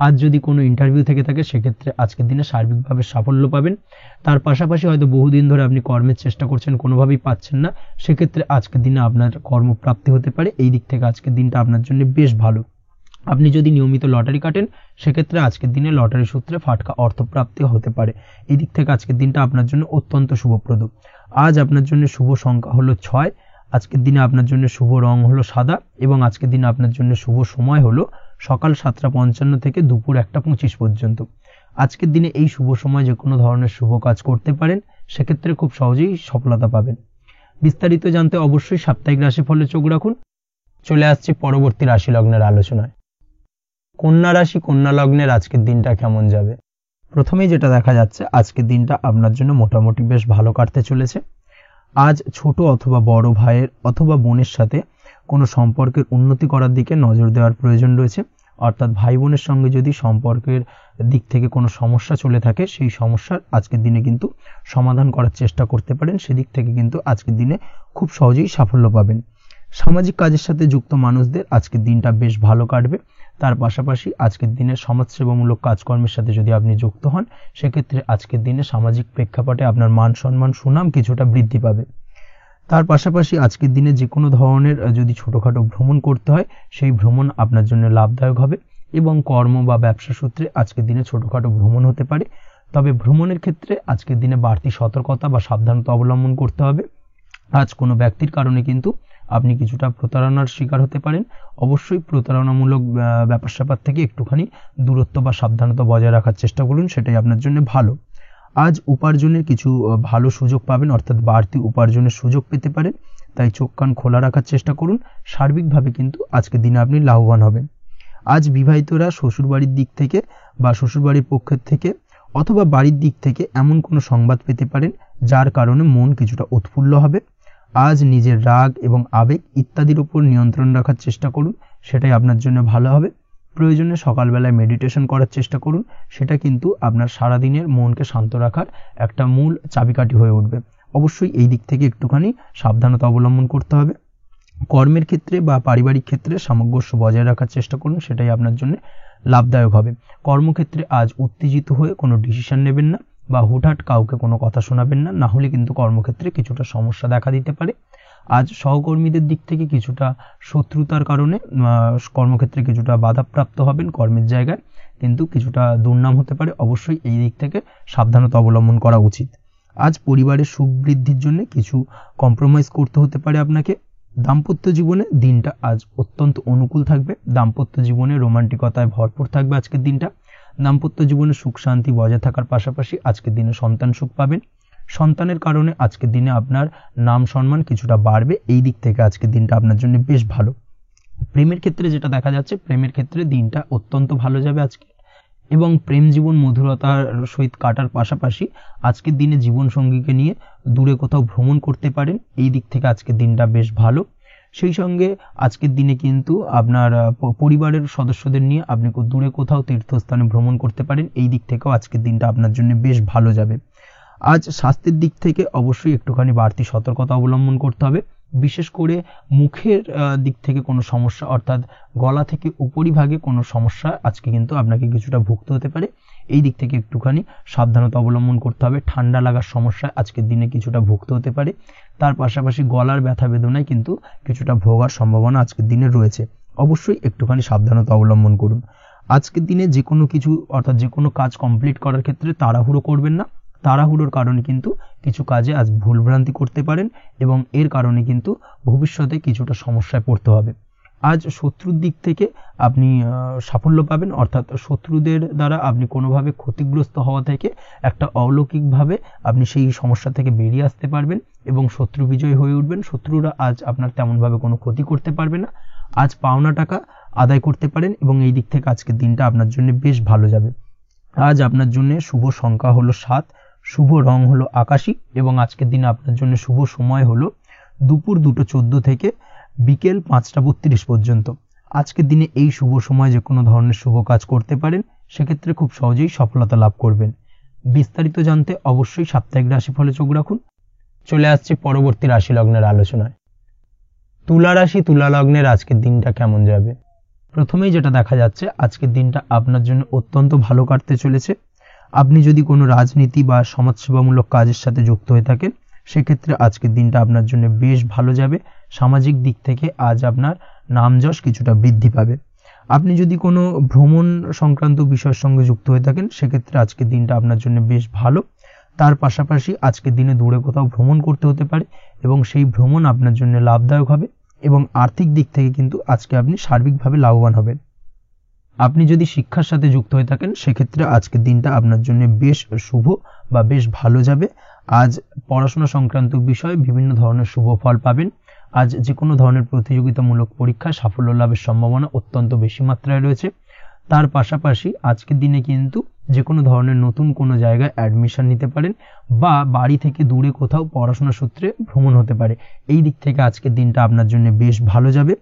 আজ যদি কোনো ইন্টারভিউ থেকে থাকে, সেক্ষেত্রে আজকের দিনে সার্বিকভাবে সাফল্য পাবেন। তার পাশাপাশি হয়তো বহুদিন ধরে আপনি কর্মের চেষ্টা করছেন, কোনোভাবেই পাচ্ছেন না, সেক্ষেত্রে আজকের দিনে আপনার কর্মপ্রাপ্তি হতে পারে। এই দিক থেকে আজকের দিনটা আপনার জন্য বেশ ভালো। আপনি যদি নিয়মিত লটারি কাটেন, সেক্ষেত্রে আজকের দিনে লটারি সূত্রে ফাটকা অর্থপ্রাপ্তি হতে পারে। এই দিক থেকে আজকের দিনটা আপনার জন্য অত্যন্ত শুভপ্রদ। আজ আপনার জন্য শুভ সংখ্যা হলো 6। আজকের দিনে আপনার জন্য শুভ রং হলো সাদা এবং আজকের দিনে আপনার জন্য শুভ সময় হলো সকাল 7:55 থেকে দুপুর 1:25 পর্যন্ত। আজকের দিনে এই শুভ সময় যে কোনো ধরনের শুভ কাজ করতে পারেন, সেক্ষেত্রে খুব সহজেই সফলতা পাবেন। বিস্তারিত জানতে অবশ্যই সাপ্তাহিক রাশিফলে চোখ রাখুন। চলে আসছি পরবর্তী রাশি লগ্নের আলোচনায়। কন্যা রাশি, কন্যা লগ্নের আজকের দিনটা কেমন যাবে? প্রথমেই যেটা দেখা যাচ্ছে, আজকের দিনটা আপনার জন্য মোটামুটি বেশ ভালো কাটতে চলেছে। আজ ছোট অথবা বড় ভাইয়ের অথবা বোনের সাথে কোনো সম্পর্কের উন্নতি করার দিকে নজর দেওয়ার প্রয়োজন রয়েছে। অর্থাৎ ভাই বোনের সঙ্গে যদি সম্পর্কের দিক থেকে কোনো সমস্যা চলে থাকে, সেই সমস্যার আজকের দিনে কিন্তু সমাধান করার চেষ্টা করতে পারেন। সেদিক থেকে কিন্তু আজকের দিনে খুব সহজেই সাফল্য পাবেন। সামাজিক কাজের সাথে যুক্ত মানুষদের আজকের দিনটা বেশ ভালো কাটবে। তার পাশাপাশি আজকের দিনে সমাজসেবামূলক কাজকর্মের সাথে যদি আপনি যুক্ত হন, সেক্ষেত্রে আজকের দিনে সামাজিক প্রেক্ষাপটে আপনার মান সম্মান, সুনাম কিছুটা বৃদ্ধি পাবে। তার পাশাপাশি আজকের দিনে যে কোনো ধরনের যদি ছোটখাটো ভ্রমণ করতে হয় সেই ভ্রমণ আপনার জন্য লাভদায়ক হবে, এবং কর্ম বা ব্যবসা সূত্রে আজকের দিনে ছোটখাটো ভ্রমণ হতে পারে। তবে ভ্রমণের ক্ষেত্রে আজকের দিনে বাড়তি সতর্কতা বা সাবধানতা অবলম্বন করতে হবে। আজ কোনো ব্যক্তির কারণে কিন্তু আপনি কিছুটা প্রতারণার শিকার হতে পারেন। অবশ্যই প্রতারণামূলক ব্যাপার স্যাপার থেকে একটুখানি দূরত্ব বা সাবধানতা বজায় রাখার চেষ্টা করুন, সেটাই আপনার জন্য ভালো। আজ উপার্জনের কিছু ভালো সুযোগ পাবেন, অর্থাৎ বাড়তি উপার্জনের সুযোগ পেতে পারেন, তাই চোখ কান খোলা রাখার চেষ্টা করুন। সার্বিকভাবে কিন্তু আজকের দিনে আপনি লাভবান হবেন। আজ বিবাহিতরা শ্বশুরবাড়ির দিক থেকে বা শ্বশুরবাড়ির পক্ষের থেকে অথবা বাড়ির দিক থেকে এমন কোনো সংবাদ পেতে পারেন যার কারণে মন কিছুটা উৎফুল্ল হবে। আজ নিজের রাগ এবং আবেগ ইত্যাদির উপর নিয়ন্ত্রণ রাখার চেষ্টা করুন, সেটাই আপনার জন্য ভালো হবে। প্রয়োজনে সকালবেলায় মেডিটেশন করার চেষ্টা করুন, সেটা কিন্তু আপনার সারাদিনের মনকে শান্ত রাখার একটা মূল চাবিকাঠি হয়ে উঠবে। অবশ্যই এই দিক থেকে একটুখানি সাবধানতা অবলম্বন করতে হবে। কর্মের ক্ষেত্রে বা পারিবারিক ক্ষেত্রে সামঞ্জস্য বজায় রাখার চেষ্টা করুন, সেটাই আপনার জন্য লাভদায়ক হবে। কর্মক্ষেত্রে আজ উত্তেজিত হয়ে কোনো ডিসিশন নেবেন না বা হুটহাট কাউকে কোনো কথা শোনাবেন না, না হলে কিন্তু কর্মক্ষেত্রে কিছুটা সমস্যা দেখা দিতে পারে। আজ সহকর্মীদের দিক থেকে কিছুটা শত্রুতার কারণে কর্মক্ষেত্রে কিছুটা বাধাপ্রাপ্ত হবেন, কর্মের জায়গায় কিন্তু কিছুটা দুর্নাম হতে পারে। অবশ্যই এই দিক থেকে সাবধানতা অবলম্বন করা উচিত। আজ পরিবারের সুখ বৃদ্ধির জন্য কিছু কম্প্রোমাইজ করতে হতে পারে আপনাকে। দাম্পত্য জীবনে দিনটা আজ অত্যন্ত অনুকূল থাকবে। দাম্পত্য জীবনে রোমান্টিকতায় ভরপুর থাকবে আজকের দিনটা। দাম্পত্য জীবনে সুখ শান্তি বজায় থাকার পাশাপাশি আজকের দিনে সন্তান সুখ পাবেন। সন্তানের কারণে আজকের দিনে আপনার নাম সম্মান কিছুটা বাড়বে, এই দিক থেকে আজকের দিনটা আপনার জন্য বেশ ভালো। প্রেমের ক্ষেত্রে যেটা দেখা যাচ্ছে, প্রেমের ক্ষেত্রে দিনটা অত্যন্ত ভালো যাবে আজকে, এবং প্রেম জীবন মধুরতার সহিত কাটার পাশাপাশি আজকের দিনে জীবন সঙ্গীকে নিয়ে দূরে কোথাও ভ্রমণ করতে পারেন, এই দিক থেকে আজকের দিনটা বেশ ভালো। সেই সঙ্গে আজকের দিনে কিন্তু আপনার পরিবারের সদস্যদের নিয়ে আপনি দূরে কোথাও তীর্থস্থানে ভ্রমণ করতে পারেন, এই দিক থেকেও আজকের দিনটা আপনার জন্য বেশ ভালো যাবে। আজ স্বাস্থ্যের দিক থেকে অবশ্যই একটুখানি বাড়তি সতর্কতা অবলম্বন করতে হবে। বিশেষ করে মুখের দিক থেকে কোনো সমস্যা, অর্থাৎ গলা থেকে উপরিভাগে কোনো সমস্যা আজকে কিন্তু আপনাকে কিছুটা ভুগতে হতে পারে, এই দিক থেকে একটুখানি সাবধানতা অবলম্বন করতে হবে। ঠান্ডা লাগার সমস্যা আজকের দিনে কিছুটা ভুগতে হতে পারে। তার পাশাপাশি গলার ব্যথা বেদনায় কিন্তু কিছুটা ভোগার সম্ভাবনা আজকের দিনে রয়েছে। অবশ্যই একটুখানি সাবধানতা অবলম্বন করুন। আজকের দিনে যে কোনো কিছু, অর্থাৎ যে কোনো কাজ কমপ্লিট করার ক্ষেত্রে তাড়াহুড়ো করবেন না। তাড়াহুড়োর কারণে কিন্তু কিছু কাজে আজ ভুলভ্রান্তি করতে পারেন, এবং এর কারণে কিন্তু ভবিষ্যতে কিছুটা সমস্যায় পড়তে হবে। আজ শত্রুর দিক থেকে আপনি সাফল্য পাবেন, অর্থাৎ শত্রুদের দ্বারা আপনি কোনোভাবে ক্ষতিগ্রস্ত হওয়া থেকে একটা অলৌকিকভাবে আপনি সেই সমস্যা থেকে বেরিয়ে আসতে পারবেন এবং শত্রু বিজয় হয়ে উঠবেন। শত্রুরা আজ আপনার তেমনভাবে কোনো ক্ষতি করতে পারবে না। আজ পাওনা টাকা আদায় করতে পারেন, এবং এই দিক থেকে আজকের দিনটা আপনার জন্য বেশ ভালো যাবে। আজ আপনার জন্য শুভ সংখ্যা হলো 7, শুভ রং হলো আকাশী, এবং আজকের দিনে আপনার জন্য শুভ সময় হলো দুপুর 2:14 থেকে বিকেল 5:32 পর্যন্ত। আজকের দিনে এই শুভ সময় যে কোনো ধরনের শুভ কাজ করতে পারেন, সেক্ষেত্রে খুব সহজেই সফলতা লাভ করবেন। বিস্তারিত জানতে অবশ্যই সাপ্তাহিক রাশিফলে চোখ রাখুন। চলে আসছে পরবর্তী রাশি লগ্নের আলোচনায়। তুলা রাশি, তুলা লগ্নের আজকের দিনটা কেমন যাবে? প্রথমেই যেটা দেখা যাচ্ছে, আজকের দিনটা আপনার জন্য অত্যন্ত ভালো কাটতে চলেছে। আপনি যদি কোনো রাজনীতি বা সমাজসেবামূলক কাজের সাথে যুক্ত হয়ে থাকেন, সেক্ষেত্রে আজকের দিনটা আপনার জন্য বেশ ভালো যাবে। সামাজিক দিক থেকে আজ আপনার নামযশ কিছুটা বৃদ্ধি পাবে। আপনি যদি কোনো ভ্রমণ সংক্রান্ত বিষয়ের সঙ্গে যুক্ত হয়ে থাকেন, সেক্ষেত্রে আজকের দিনটা আপনার জন্য বেশ ভালো। তার পাশাপাশি আজকের দিনে দূরে কোথাও ভ্রমণ করতে হতে পারে, এবং সেই ভ্রমণ আপনার জন্য লাভদায়ক হবে, এবং আর্থিক দিক থেকে কিন্তু আজকে আপনি সার্বিকভাবে লাভবান হবেন। আপনি যদি শিক্ষার সাথে যুক্ত হয়ে থাকেন, সেক্ষেত্রে আজকের দিনটা আপনার জন্য বেশ শুভ বা বেশ ভালো যাবে। আজ পড়াশোনা সংক্রান্ত বিষয়ে বিভিন্ন ধরনের শুভ ফল পাবেন। আজ যে কোনো ধরনের প্রতিযোগিতামূলক পরীক্ষায় সাফল্য লাভের সম্ভাবনা অত্যন্ত বেশি মাত্রায় রয়েছে। তার পাশাপাশি আজকের দিনে কিন্তু যে কোনো ধরনের নতুন কোনো জায়গায় অ্যাডমিশন নিতে পারেন, বা বাড়ি থেকে দূরে কোথাও পড়াশোনা সূত্রে ভ্রমণ হতে পারে। এই দিক থেকে আজকের দিনটা আপনার জন্য বেশ ভালো যাবে।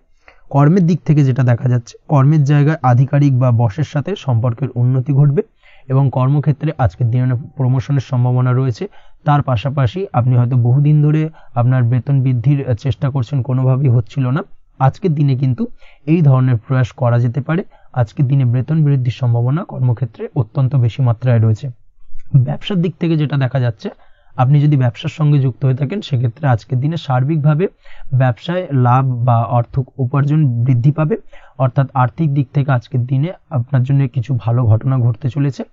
কর্মের দিক থেকে যেটা দেখা যাচ্ছে, কর্মের জায়গায় আধিকারিক বা বসের সাথে সম্পর্কের উন্নতি ঘটবে, এবং কর্মক্ষেত্রে আজকের দিনে প্রমোশনের সম্ভাবনা রয়েছে। তার পাশাপাশি আপনি হয়তো বহুদিন ধরে আপনার বেতন বৃদ্ধির চেষ্টা করছেন, কোনোভাবেই হচ্ছিল না। আজকের দিনে কিন্তু এই ধরনের প্রয়াস করা যেতে পারে। আজকের দিনে বেতন বৃদ্ধির সম্ভাবনা কর্মক্ষেত্রে অত্যন্ত বেশি মাত্রায় রয়েছে। ব্যবসার দিক থেকে যেটা দেখা যাচ্ছে, আপনি যদি ব্যবসার সঙ্গে যুক্ত হয়ে থাকেন সেক্ষেত্রে আজকের দিনে সার্বিকভাবে ব্যবসায় লাভ বা অর্থ উপার্জন বৃদ্ধি পাবে, অর্থাৎ আর্থিক দিক থেকে আজকের দিনে আপনার জন্য কিছু ভালো ঘটনা ঘটতে চলেছে।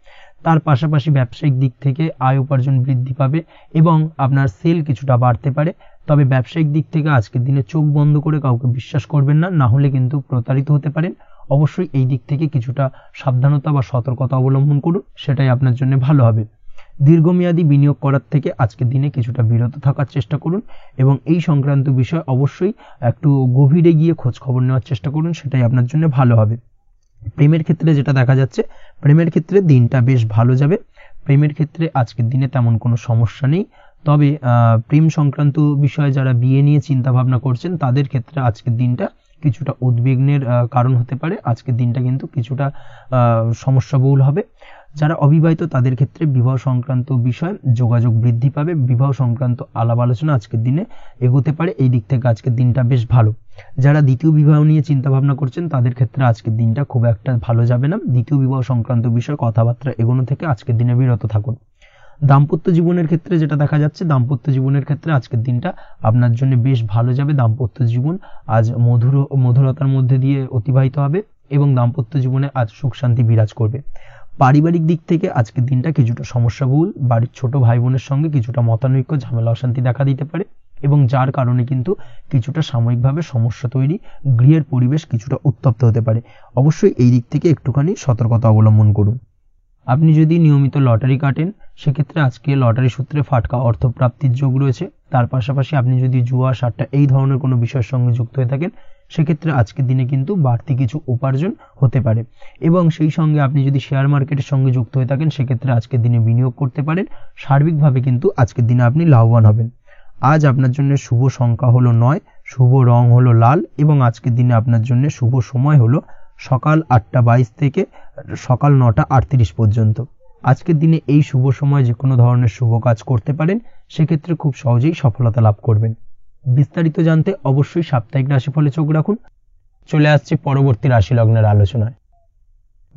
তার পাশাপাশি ব্যবসায়িক দিক থেকে আয় উপার্জন বৃদ্ধি পাবে এবং আপনার সেল কিছুটা বাড়তে পারে। তবে ব্যবসায়িক দিক থেকে আজকের দিনে চোখ বন্ধ করে কাউকে বিশ্বাস করবেন না, না হলে কিন্তু প্রতারিত হতে পারেন। অবশ্যই এই দিক থেকে কিছুটা সাবধানতা বা সতর্কতা অবলম্বন করুন, সেটাই আপনার জন্য ভালো হবে। দীর্ঘমেয়াদী বিনিয়োগ করার থেকে আজকের দিনে কিছুটা বিরত থাকার চেষ্টা করুন এবং এই সংক্রান্ত বিষয় অবশ্যই একটু গভীরে গিয়ে খোঁজ খবর নেওয়ার চেষ্টা করুন, সেটাই আপনার জন্য ভালো হবে। প্রেমের ক্ষেত্রে যেটা দেখা যাচ্ছে, প্রেমের ক্ষেত্রে দিনটা বেশ ভালো যাবে। প্রেমের ক্ষেত্রে আজকের দিনে তেমন কোনো সমস্যা নেই। তবে প্রেম সংক্রান্ত বিষয়ে যারা বিয়ে নিয়ে চিন্তা ভাবনা করছেন তাদের ক্ষেত্রে আজকের দিনটা কিছুটা উদ্বিগ্নের কারণ হতে পারে। আজকের দিনটা কিন্তু কিছুটা সমস্যাবহুল হবে। যারা অবিবাহিত তাদের ক্ষেত্রে বিবাহ সংক্রান্ত বিষয় যোগাযোগ বৃদ্ধি পাবে, বিবাহ সংক্রান্ত আলাপ আলোচনা আজকের দিনে এগোতে পারে। এই দিক থেকে আজকের দিনটা বেশ ভালো। যারা দ্বিতীয় বিবাহ নিয়ে চিন্তা ভাবনা করছেন তাদের ক্ষেত্রে আজকের দিনটা খুব একটা ভালো যাবে না। দ্বিতীয় বিবাহ সংক্রান্ত বিষয় কথাবার্তা এগোনো থেকে আজকের দিনে বিরত থাকুন। দাম্পত্য জীবনের ক্ষেত্রে যেটা দেখা যাচ্ছে, দাম্পত্য জীবনের ক্ষেত্রে আজকের দিনটা আপনার জন্য বেশ ভালো যাবে। দাম্পত্য জীবন আজ মধুরতার মধ্যে দিয়ে অতিবাহিত হবে এবং দাম্পত্য জীবনে আজ সুখ শান্তি বিরাজ করবে। পারিবারিক দিক থেকে আজকের দিনটা কিছুটা সমস্যাবহুল। বাড়ির ছোট ভাই বোনের সঙ্গে কিছুটা মতানৈক্য, ঝামেলা অশান্তি দেখা দিতে পারে এবং যার কারণে কিন্তু কিছুটা সাময়িকভাবে সমস্যা তৈরি, গৃহের পরিবেশ কিছুটা উত্তপ্ত হতে পারে। অবশ্যই এই দিক থেকে একটুখানি সতর্কতা অবলম্বন করুন। আপনি যদি নিয়মিত লটারি কাটেন সেক্ষেত্রে আজকে লটারি সূত্রে ফাটকা অর্থপ্রাপ্তির যোগ রয়েছে। তার পাশাপাশি আপনি যদি জুয়া সাট্টা এই ধরনের কোনো বিষয়ের সঙ্গে যুক্ত হয়ে থাকেন সেক্ষেত্রে আজকের দিনে কিন্তু বাড়তি কিছু উপার্জন হতে পারে এবং সেই সঙ্গে আপনি যদি শেয়ার মার্কেটের সঙ্গে যুক্ত হয়ে থাকেন সেক্ষেত্রে আজকের দিনে বিনিয়োগ করতে পারেন। সার্বিকভাবে কিন্তু আজকের দিনে আপনি লাভবান হবেন। আজ আপনার জন্য শুভ সংখ্যা হলো 9, শুভ রং হলো লাল এবং আজকের দিনে আপনার জন্য শুভ সময় হলো সকাল 8:22 থেকে সকাল 9:38 পর্যন্ত। আজকের দিনে এই শুভ সময় যে কোনো ধরনের শুভ কাজ করতে পারেন, সেক্ষেত্রে খুব সহজেই সফলতা লাভ করবেন। বিস্তারিত জানতে অবশ্যই সাপ্তাহিক রাশিফলে চোখ রাখুন। চলে আসছে পরবর্তী রাশি লগ্নের আলোচনায়।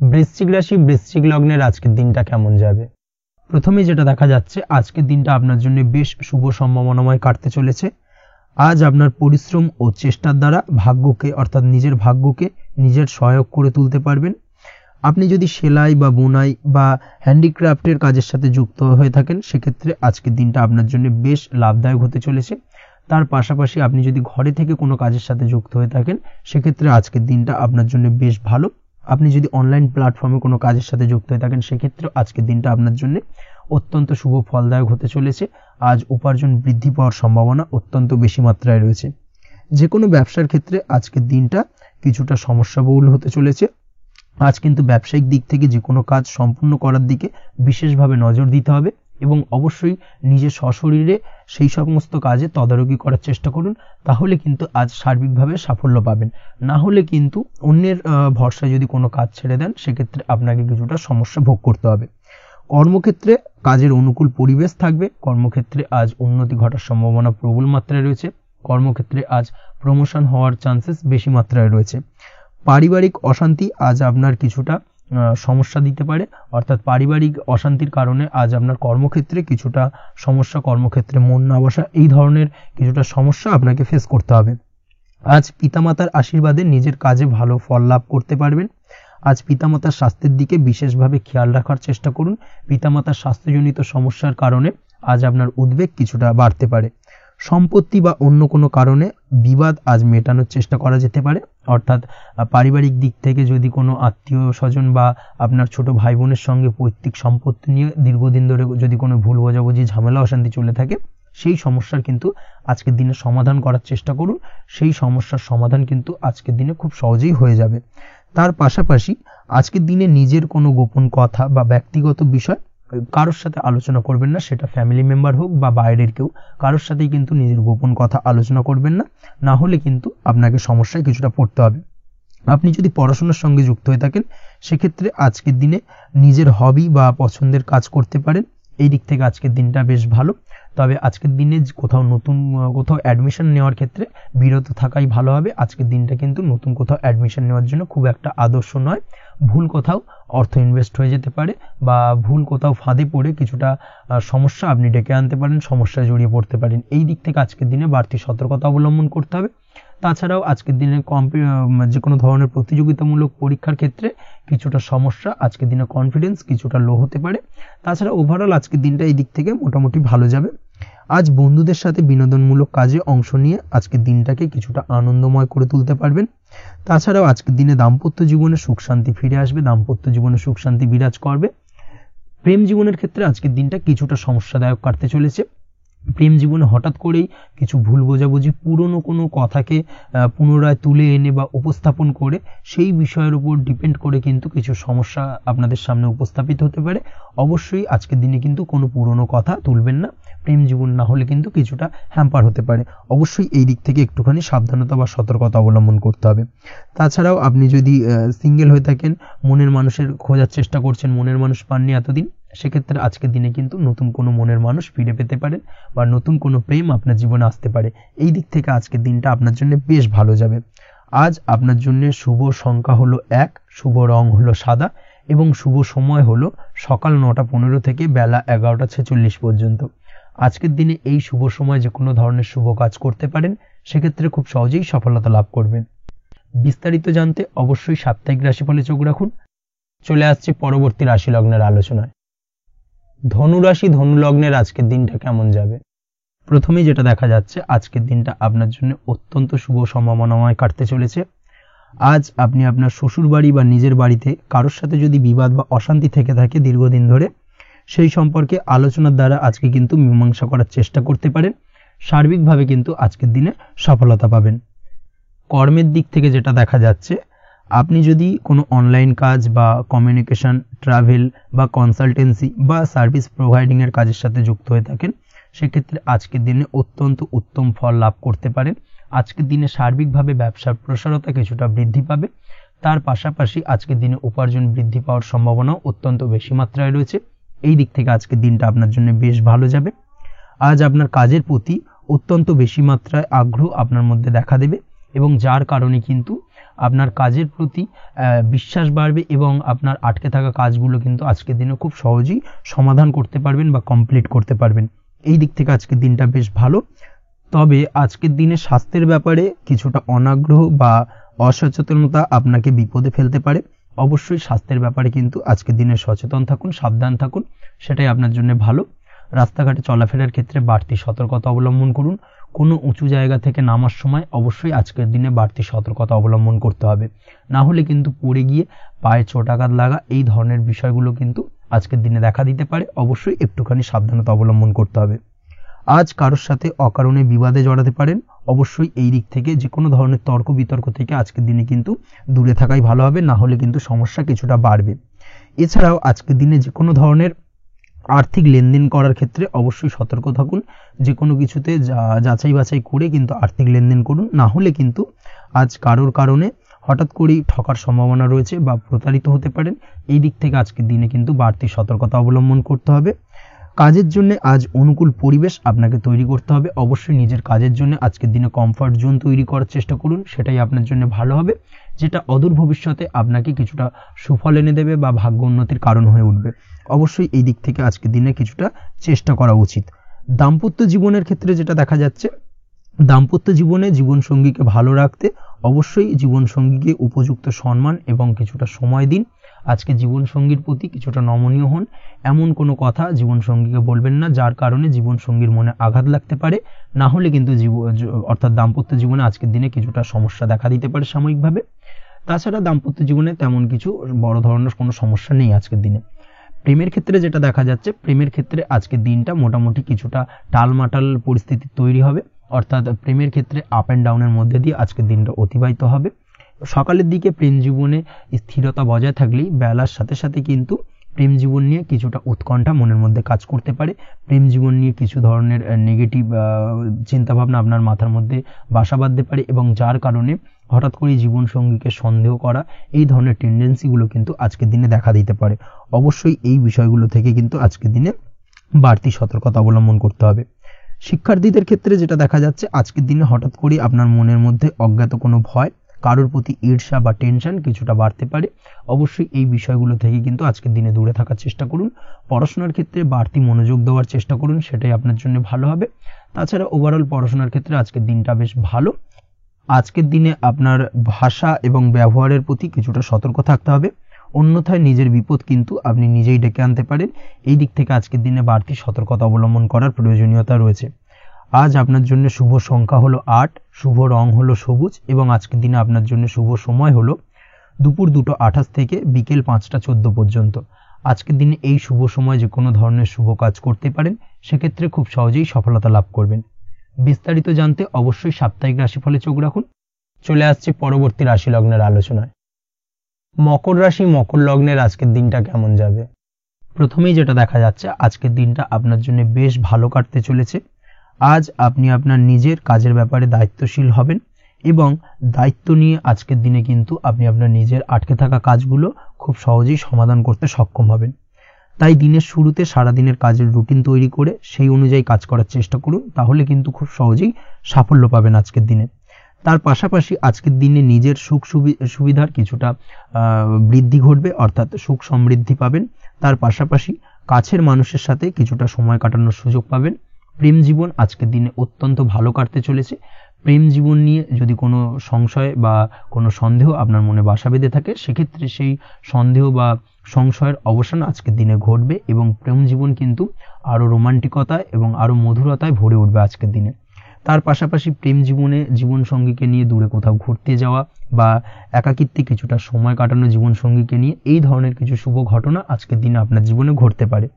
বৃশ্চিক রাশি, বৃশ্চিক লগ্নের আজকের দিনটা কেমন যাবে? প্রথমে যেটা দেখা যাচ্ছে, আজকের দিনটা আপনার জন্য বেশ শুভ সম্ভাবনাময় কাটতে চলেছে। আজ আপনার পরিশ্রম ও চেষ্টার দ্বারা ভাগ্যকে অর্থাৎ নিজের ভাগ্যকে নিজের সহায়ক করে তুলতে পারবেন। আপনি যদি সেলাই বা বোনাই বা হ্যান্ডিক্রাফটের কাজের সাথে যুক্ত হয়ে থাকেন সেক্ষেত্রে আজকের দিনটা আপনার জন্য বেশ লাভদায়ক হতে চলেছে। তার পাশাপাশি আপনি যদি ঘরে থেকে কোনো কাজের সাথে যুক্ত হয়ে থাকেন সেক্ষেত্রে আজকের দিনটা আপনার জন্য বেশ ভালো। আপনি যদি অনলাইন প্ল্যাটফর্মে কোনো কাজের সাথে যুক্ত হয়ে থাকেন সেক্ষেত্রে আজকের দিনটা আপনার জন্য অত্যন্ত শুভ ফলদায়ক হতে চলেছে। আজ উপার্জন বৃদ্ধি পাওয়ার সম্ভাবনা অত্যন্ত বেশি মাত্রায় রয়েছে। যে কোনো ব্যবসার ক্ষেত্রে আজকের দিনটা কিছুটা সমস্যাবহুল হতে চলেছে। আজ কিন্তু ব্যবসায়িক দিক থেকে যে কোনো কাজ সম্পূর্ণ করার দিকে বিশেষভাবে নজর দিতে হবে এবং অবশ্যই নিজের সশরীরে সেই সমস্ত কাজে তদারকি করার চেষ্টা করুন, তাহলে কিন্তু আজ সার্বিকভাবে সাফল্য পাবেন। না হলে কিন্তু অন্যের ভরসায় যদি কোনো কাজ ছেড়ে দেন সেক্ষেত্রে আপনাকে কিছুটা সমস্যা ভোগ করতে হবে। কর্মক্ষেত্রে কাজের অনুকূল পরিবেশ থাকবে। কর্মক্ষেত্রে আজ উন্নতি ঘটার সম্ভাবনা প্রবল মাত্রায় রয়েছে। কর্মক্ষেত্রে আজ প্রমোশন হওয়ার চান্সেস বেশি মাত্রায় রয়েছে। পারিবারিক অশান্তি আজ আপনার কিছুটা সমস্যা দিতে পারে, অর্থাৎ পারিবারিক অশান্তির কারণে আজ আপনার কর্মক্ষেত্রে কিছুটা সমস্যা, কর্মক্ষেত্রে মন না বসা, এই ধরনের কিছুটা সমস্যা আপনাকে ফেস করতে হবে। আজ পিতামাতার আশীর্বাদে নিজের কাজে ভালো ফল লাভ করতে পারবেন। আজ পিতামাতার স্বাস্থ্যের দিকে বিশেষভাবে খেয়াল রাখার চেষ্টা করুন। পিতামাতার স্বাস্থ্যজনিত সমস্যার কারণে আজ আপনার উদ্বেগ কিছুটা বাড়তে পারে। সম্পত্তি বা অন্য কোনো কারণে বিবাদ আজ মেটানোর চেষ্টা করা যেতে পারে, অর্থাৎ পারিবারিক দিক থেকে যদি কোনো আত্মীয় স্বজন বা আপনার ছোট ভাই বোনের সঙ্গে পৈতৃক সম্পত্তি নিয়ে দীর্ঘদিন ধরে যদি কোনো ভুল বোঝাবুঝি, ঝামেলা অশান্তি চলে থাকে সেই সমস্যার কিন্তু আজকের দিনে সমাধান করার চেষ্টা করুন। সেই সমস্যার সমাধান কিন্তু আজকের দিনে খুব সহজেই হয়ে যাবে। তার পাশাপাশি আজকের দিনে নিজের কোনো গোপন কথা বা ব্যক্তিগত বিষয় কারোর সাথে আলোচনা করবেন না, সেটা ফ্যামিলি মেম্বার হোক বা বাইরের কেউ, কারোর সাথেই কিন্তু নিজের গোপন কথা আলোচনা করবেন না, না হলে কিন্তু আপনাকে সমস্যায় কিছুটা পড়তে হবে। আপনি যদি পড়াশোনার সঙ্গে যুক্ত হয়ে থাকেন সেক্ষেত্রে আজকের দিনে নিজের হবি বা পছন্দের কাজ করতে পারেন। এই দিক থেকে আজকের দিনটা বেশ ভালো। তবে আজকের দিনে কোথাও অ্যাডমিশন নেওয়ার ক্ষেত্রে বিরত থাকাই ভালো হবে। আজকের দিনটা কিন্তু নতুন কোথাও অ্যাডমিশন নেওয়ার জন্য খুব একটা আদর্শ নয়। ভুল কোথাও অর্থ ইনভেস্ট হয়ে যেতে পারে বা ভুল কোথাও ফাঁদে পড়ে কিছুটা সমস্যা আপনি ডেকে আনতে পারেন, সমস্যায় জড়িয়ে পড়তে পারেন। এই দিক থেকে আজকের দিনে বাড়তি সতর্কতা অবলম্বন করতে হবে। তাছাড়াও আজকের দিনে যে কোনো ধরনের প্রতিযোগিতামূলক পরীক্ষার ক্ষেত্রে কিছুটা সমস্যা, আজকের দিনে কনফিডেন্স কিছুটা লো হতে পারে। তাছাড়া ওভারঅল আজকের দিনটা এই দিক থেকে মোটামুটি ভালো যাবে। আজ বন্ধুদের সাথে বিনোদনমূলক কাজে অংশ নিয়ে আজকের দিনটাকে কিছুটা আনন্দময় করে তুলতে পারবেন। তাছাড়াও আজকের দিনে দাম্পত্য জীবনে সুখ শান্তি ফিরে আসবে, দাম্পত্য জীবনে সুখ শান্তি বিরাজ করবে। প্রেম জীবনের ক্ষেত্রে আজকের দিনটা কিছুটা সমস্যাদায়ক কাটতে চলেছে। প্রেম জীবনে হঠাৎ করেই কিছু ভুল বোঝাবুঝি, পুরনো কোনো কথাকে পুনরায় তুলে এনে বা উপস্থাপন করে সেই বিষয়ের উপর ডিপেন্ড করে কিন্তু কিছু সমস্যা আপনাদের সামনে উপস্থাপিত হতে পারে। অবশ্যই আজকের দিনে কিন্তু কোনো পুরনো কথা তুলবেন না, প্রেম জীবন না হলে কিন্তু কিছুটা হ্যাম্পার হতে পারে। অবশ্যই এই দিক থেকে একটুখানি সাবধানতা বা সতর্কতা অবলম্বন করতে হবে। তাছাড়াও আপনি যদি সিঙ্গেল হয়ে থাকেন, মনের মানুষের খোঁজার চেষ্টা করছেন, মনের মানুষ পাননি এতদিন, সেক্ষেত্রে আজকের দিনে কিন্তু নতুন কোনো মনের মানুষ ফিরে পেতে পারেন বা নতুন কোনো প্রেম আপনার জীবনে আসতে পারে। এই দিক থেকে আজকের দিনটা আপনার জন্য বেশ ভালো যাবে। আজ আপনার জন্য শুভ সংখ্যা হলো 1, শুভ রং হলো সাদা এবং শুভ সময় হলো সকাল 9:15 থেকে বেলা 11:46 পর্যন্ত। আজকের দিনে এই শুভ সময় যে কোনো ধরনের শুভ কাজ করতে পারেন, সেক্ষেত্রে খুব সহজেই সফলতা লাভ করবেন। বিস্তারিত জানতে অবশ্যই সাপ্তাহিক রাশিফলে চোখ রাখুন। চলে আসছে পরবর্তী রাশি লগ্নের আলোচনায়। ধনুরাশি ধনু লগ্নের আজকের দিনটা কেমন যাবে? প্রথমেই যেটা দেখা যাচ্ছে, আজকের দিনটা আপনার জন্য অত্যন্ত শুভ সম্ভাবনাময় কাটতে চলেছে। আজ আপনি আপনার শ্বশুর বাড়ি বা নিজের বাড়িতে কারোর সাথে যদি বিবাদ বা অশান্তি থেকে থাকে দীর্ঘদিন ধরে, সেই সম্পর্কে আলোচনার দ্বারা আজকে কিন্তু মীমাংসা করার চেষ্টা করতে পারেন। সার্বিকভাবে কিন্তু আজকের দিনে সফলতা পাবেন। কর্মের দিক থেকে যেটা দেখা যাচ্ছে, আপনি যদি কোনো অনলাইন কাজ বা কমিউনিকেশন, ট্রাভেল বা কনসালটেন্সি বা সার্ভিস প্রোভাইডিংয়ের কাজের সাথে যুক্ত হয়ে থাকেন, সেক্ষেত্রে আজকের দিনে অত্যন্ত উত্তম ফল লাভ করতে পারেন। আজকের দিনে সার্বিকভাবে ব্যবসার প্রসারতা কিছুটা বৃদ্ধি পাবে। তার পাশাপাশি আজকের দিনে উপার্জন বৃদ্ধি পাওয়ার সম্ভাবনাও অত্যন্ত বেশি মাত্রায় রয়েছে। এই দিক থেকে আজকের দিনটা আপনার জন্য বেশ ভালো যাবে। আজ আপনার কাজের প্রতি অত্যন্ত বেশি মাত্রায় আগ্রহ আপনার মধ্যে দেখা দেবে এবং যার কারণে কিন্তু আপনার কাজের প্রতি বিশ্বাস বাড়বে এবং আপনার আটকে থাকা কাজগুলো কিন্তু আজকের দিনে খুব সহজেই সমাধান করতে পারবেন বা কমপ্লিট করতে পারবেন। এই দিক থেকে আজকের দিনটা বেশ ভালো। তবে আজকের দিনে স্বাস্থ্যের ব্যাপারে কিছুটা অনাগ্রহ বা অসচেতনতা আপনাকে বিপদে ফেলতে পারে। অবশ্যই স্বাস্থ্যের ব্যাপারে কিন্তু আজকের দিনে সচেতন থাকুন, সাবধান থাকুন, সেটাই আপনার জন্য ভালো। রাস্তাঘাটে চলাফেরার ক্ষেত্রে বাড়তি সতর্কতা অবলম্বন করুন। কোনো উঁচু জায়গা থেকে নামার সময় অবশ্যই আজকের দিনে বাড়তি সতর্কতা অবলম্বন করতে হবে, না হলে কিন্তু পড়ে গিয়ে পায়ে চোটাঘাত লাগা এই ধরনের বিষয়গুলো কিন্তু আজকের দিনে দেখা দিতে পারে। অবশ্যই একটুখানি সাবধানতা অবলম্বন করতে হবে। আজ কারোর সাথে অকারণে বিবাদে জড়াতে পারেন। অবশ্যই এই দিক থেকে যে কোনো ধরনের তর্ক বিতর্ক থেকে আজকের দিনে কিন্তু দূরে থাকাই ভালো হবে, না হলে কিন্তু সমস্যা কিছুটা বাড়বে। এছাড়াও আজকের দিনে যে কোনো ধরনের আর্থিক লেনদেন করার ক্ষেত্রে অবশ্যই সতর্ক থাকুন। যে কোনো কিছুতে যাচাই বাছাই করে কিন্তু আর্থিক লেনদেন করুন, না হলে কিন্তু আজ কারোর কারণে হঠাৎ করেই ঠকার সম্ভাবনা রয়েছে বা প্রতারিত হতে পারেন। এই দিক থেকে আজকের দিনে কিন্তু বাড়তি সতর্কতা অবলম্বন করতে হবে। কাজের জন্য আজ অনুকূল পরিবেশ আপনাকে তৈরি করতে হবে। অবশ্যই নিজের কাজের জন্য আজকের দিনে কমফর্ট জোন তৈরি করার চেষ্টা করুন, সেটাই আপনার জন্য ভালো হবে, যেটা অদূর ভবিষ্যতে আপনাকে কিছুটা সুফল এনে দেবে বা ভাগ্য উন্নতির কারণ হয়ে উঠবে। অবশ্যই এই দিক থেকে আজকের দিনে কিছুটা চেষ্টা করা উচিত। দাম্পত্য জীবনের ক্ষেত্রে যেটা দেখা যাচ্ছে, দাম্পত্য জীবনে জীবনসঙ্গীকে ভালো রাখতে অবশ্যই জীবনসঙ্গীকে উপযুক্ত সম্মান এবং কিছুটা সময় দিন। আজকে জীবনসঙ্গীর প্রতি কিছুটা নমনীয় হন। এমন কোনো কথা জীবনসঙ্গীকে বলবেন না যার কারণে জীবনসঙ্গীর মনে আঘাত লাগতে পারে, না হলে কিন্তু অর্থাৎ দাম্পত্য জীবনে আজকের দিনে কিছুটা সমস্যা দেখা দিতে পারে সাময়িকভাবে। তাছাড়া দাম্পত্য জীবনে তেমন কিছু বড় ধরনের কোনো সমস্যা নেই আজকের দিনে। প্রেমের ক্ষেত্রে যেটা দেখা যাচ্ছে, প্রেমের ক্ষেত্রে আজকের দিনটা মোটামুটি কিছুটা টালমাটাল পরিস্থিতি তৈরি হবে, অর্থাৎ প্রেমের ক্ষেত্রে আপ অ্যান্ড ডাউনের মধ্যে দিয়ে আজকের দিনটা অতিবাহিত হবে। সকালের দিকে প্রেম জীবনে স্থিরতা বজায় থাকলেই বেলার সাথে সাথে কিন্তু প্রেম জীবন নিয়ে কিছুটা উৎকণ্ঠা মনের মধ্যে কাজ করতে পারে। প্রেম জীবন নিয়ে কিছু ধরনের নেগেটিভ চিন্তাভাবনা আপনার মাথার মধ্যে বাসা বাঁধতে পারে এবং যার কারণে হঠাৎ করে জীবনসঙ্গীকে সন্দেহ করা এই ধরনের টেন্ডেন্সিগুলো কিন্তু আজকের দিনে দেখা দিতে পারে। অবশ্যই এই বিষয়গুলো থেকে কিন্তু আজকের দিনে বাড়তি সতর্কতা অবলম্বন করতে হবে। শিক্ষার্থীদের ক্ষেত্রে যেটা দেখা যাচ্ছে, আজকের দিনে হঠাৎ করে আপনার মনের মধ্যে অজ্ঞাত কোনো ভয়, কারোর প্রতি ঈর্ষা বা টেনশন কিছুটা বাড়তে পারে। অবশ্যই এই বিষয়গুলো থেকে কিন্তু আজকের দিনে দূরে থাকার চেষ্টা করুন। পড়াশোনার ক্ষেত্রে বাড়তি মনোযোগ দেওয়ার চেষ্টা করুন, সেটাই আপনার জন্য ভালো হবে। তাছাড়া ওভারঅল পড়াশোনার ক্ষেত্রে আজকের দিনটা বেশ ভালো। আজকের দিনে আপনার ভাষা এবং ব্যবহারের প্রতি কিছুটা সতর্ক থাকতে হবে, অন্যথায় নিজের বিপদ কিন্তু আপনি নিজেই ডেকে আনতে পারেন। এই দিক থেকে আজকের দিনে বাড়তি সতর্কতা অবলম্বন করার প্রয়োজনীয়তা রয়েছে। আজ আপনার জন্য শুভ সংখ্যা হলো 8, শুভ রং হলো সবুজ এবং আজকের দিনে আপনার জন্য শুভ সময় হলো দুপুর 2:28 থেকে বিকেল 5:14 পর্যন্ত। আজকের দিনে এই শুভ সময় যে কোনো ধরনের শুভ কাজ করতে পারেন, সেক্ষেত্রে খুব সহজেই সফলতা লাভ করবেন। বিস্তারিত জানতে অবশ্যই সাপ্তাহিক রাশিফলে চোখ রাখুন। চলে আসছে পরবর্তী রাশি লগ্নের আলোচনায়। মকর রাশি মকর লগ্নের আজকের দিনটা কেমন যাবে? প্রথমেই যেটা দেখা যাচ্ছে, আজকের দিনটা আপনার জন্য বেশ ভালো কাটতে চলেছে। আজ আপনি আপনার নিজের কাজের ব্যাপারে দায়িত্বশীল হবেন এবং দায়িত্ব নিয়ে আজকের দিনে কিন্তু আপনি আপনার নিজের আটকে থাকা কাজগুলো খুব সহজেই সমাধান করতে সক্ষম হবেন। তাই দিনের শুরুতে সারাদিনের কাজের রুটিন তৈরি করে সেই অনুযায়ী কাজ করার চেষ্টা করুন, তাহলে কিন্তু খুব সহজেই সাফল্য পাবেন আজকের দিনে। তার পাশাপাশি আজকের দিনে নিজের সুখ সুবিধার কিছুটা বৃদ্ধি ঘটবে, অর্থাৎ সুখ সমৃদ্ধি পাবেন। তার পাশাপাশি কাছের মানুষের সাথে কিছুটা সময় কাটানোর সুযোগ পাবেন। প্রেম জীবন আজকের দিনে অত্যন্ত ভালো কাটতে চলেছে। প্রেম জীবন নিয়ে যদি কোনো সংশয় বা কোনো সন্দেহ আপনার মনে বাসা বেঁধে থাকে, সেক্ষেত্রে সেই সন্দেহ বা সংশয়ের অবসান আজকের দিনে ঘটবে এবং প্রেম জীবন কিন্তু আরো রোমান্টিকতায় এবং আরো মধুরতায় ভরে উঠবে আজকের দিনে। তার পাশাপাশি প্রেম জীবনে জীবন সঙ্গীকে নিয়ে দূরে কোথাও ঘুরতে যাওয়া বা একাকিত্বে কিছুটা সময় কাটানো জীবন সঙ্গীকে নিয়ে, এই ধরনের কিছু শুভ ঘটনা আজকের দিনে আপনার জীবনে ঘটতে পারে।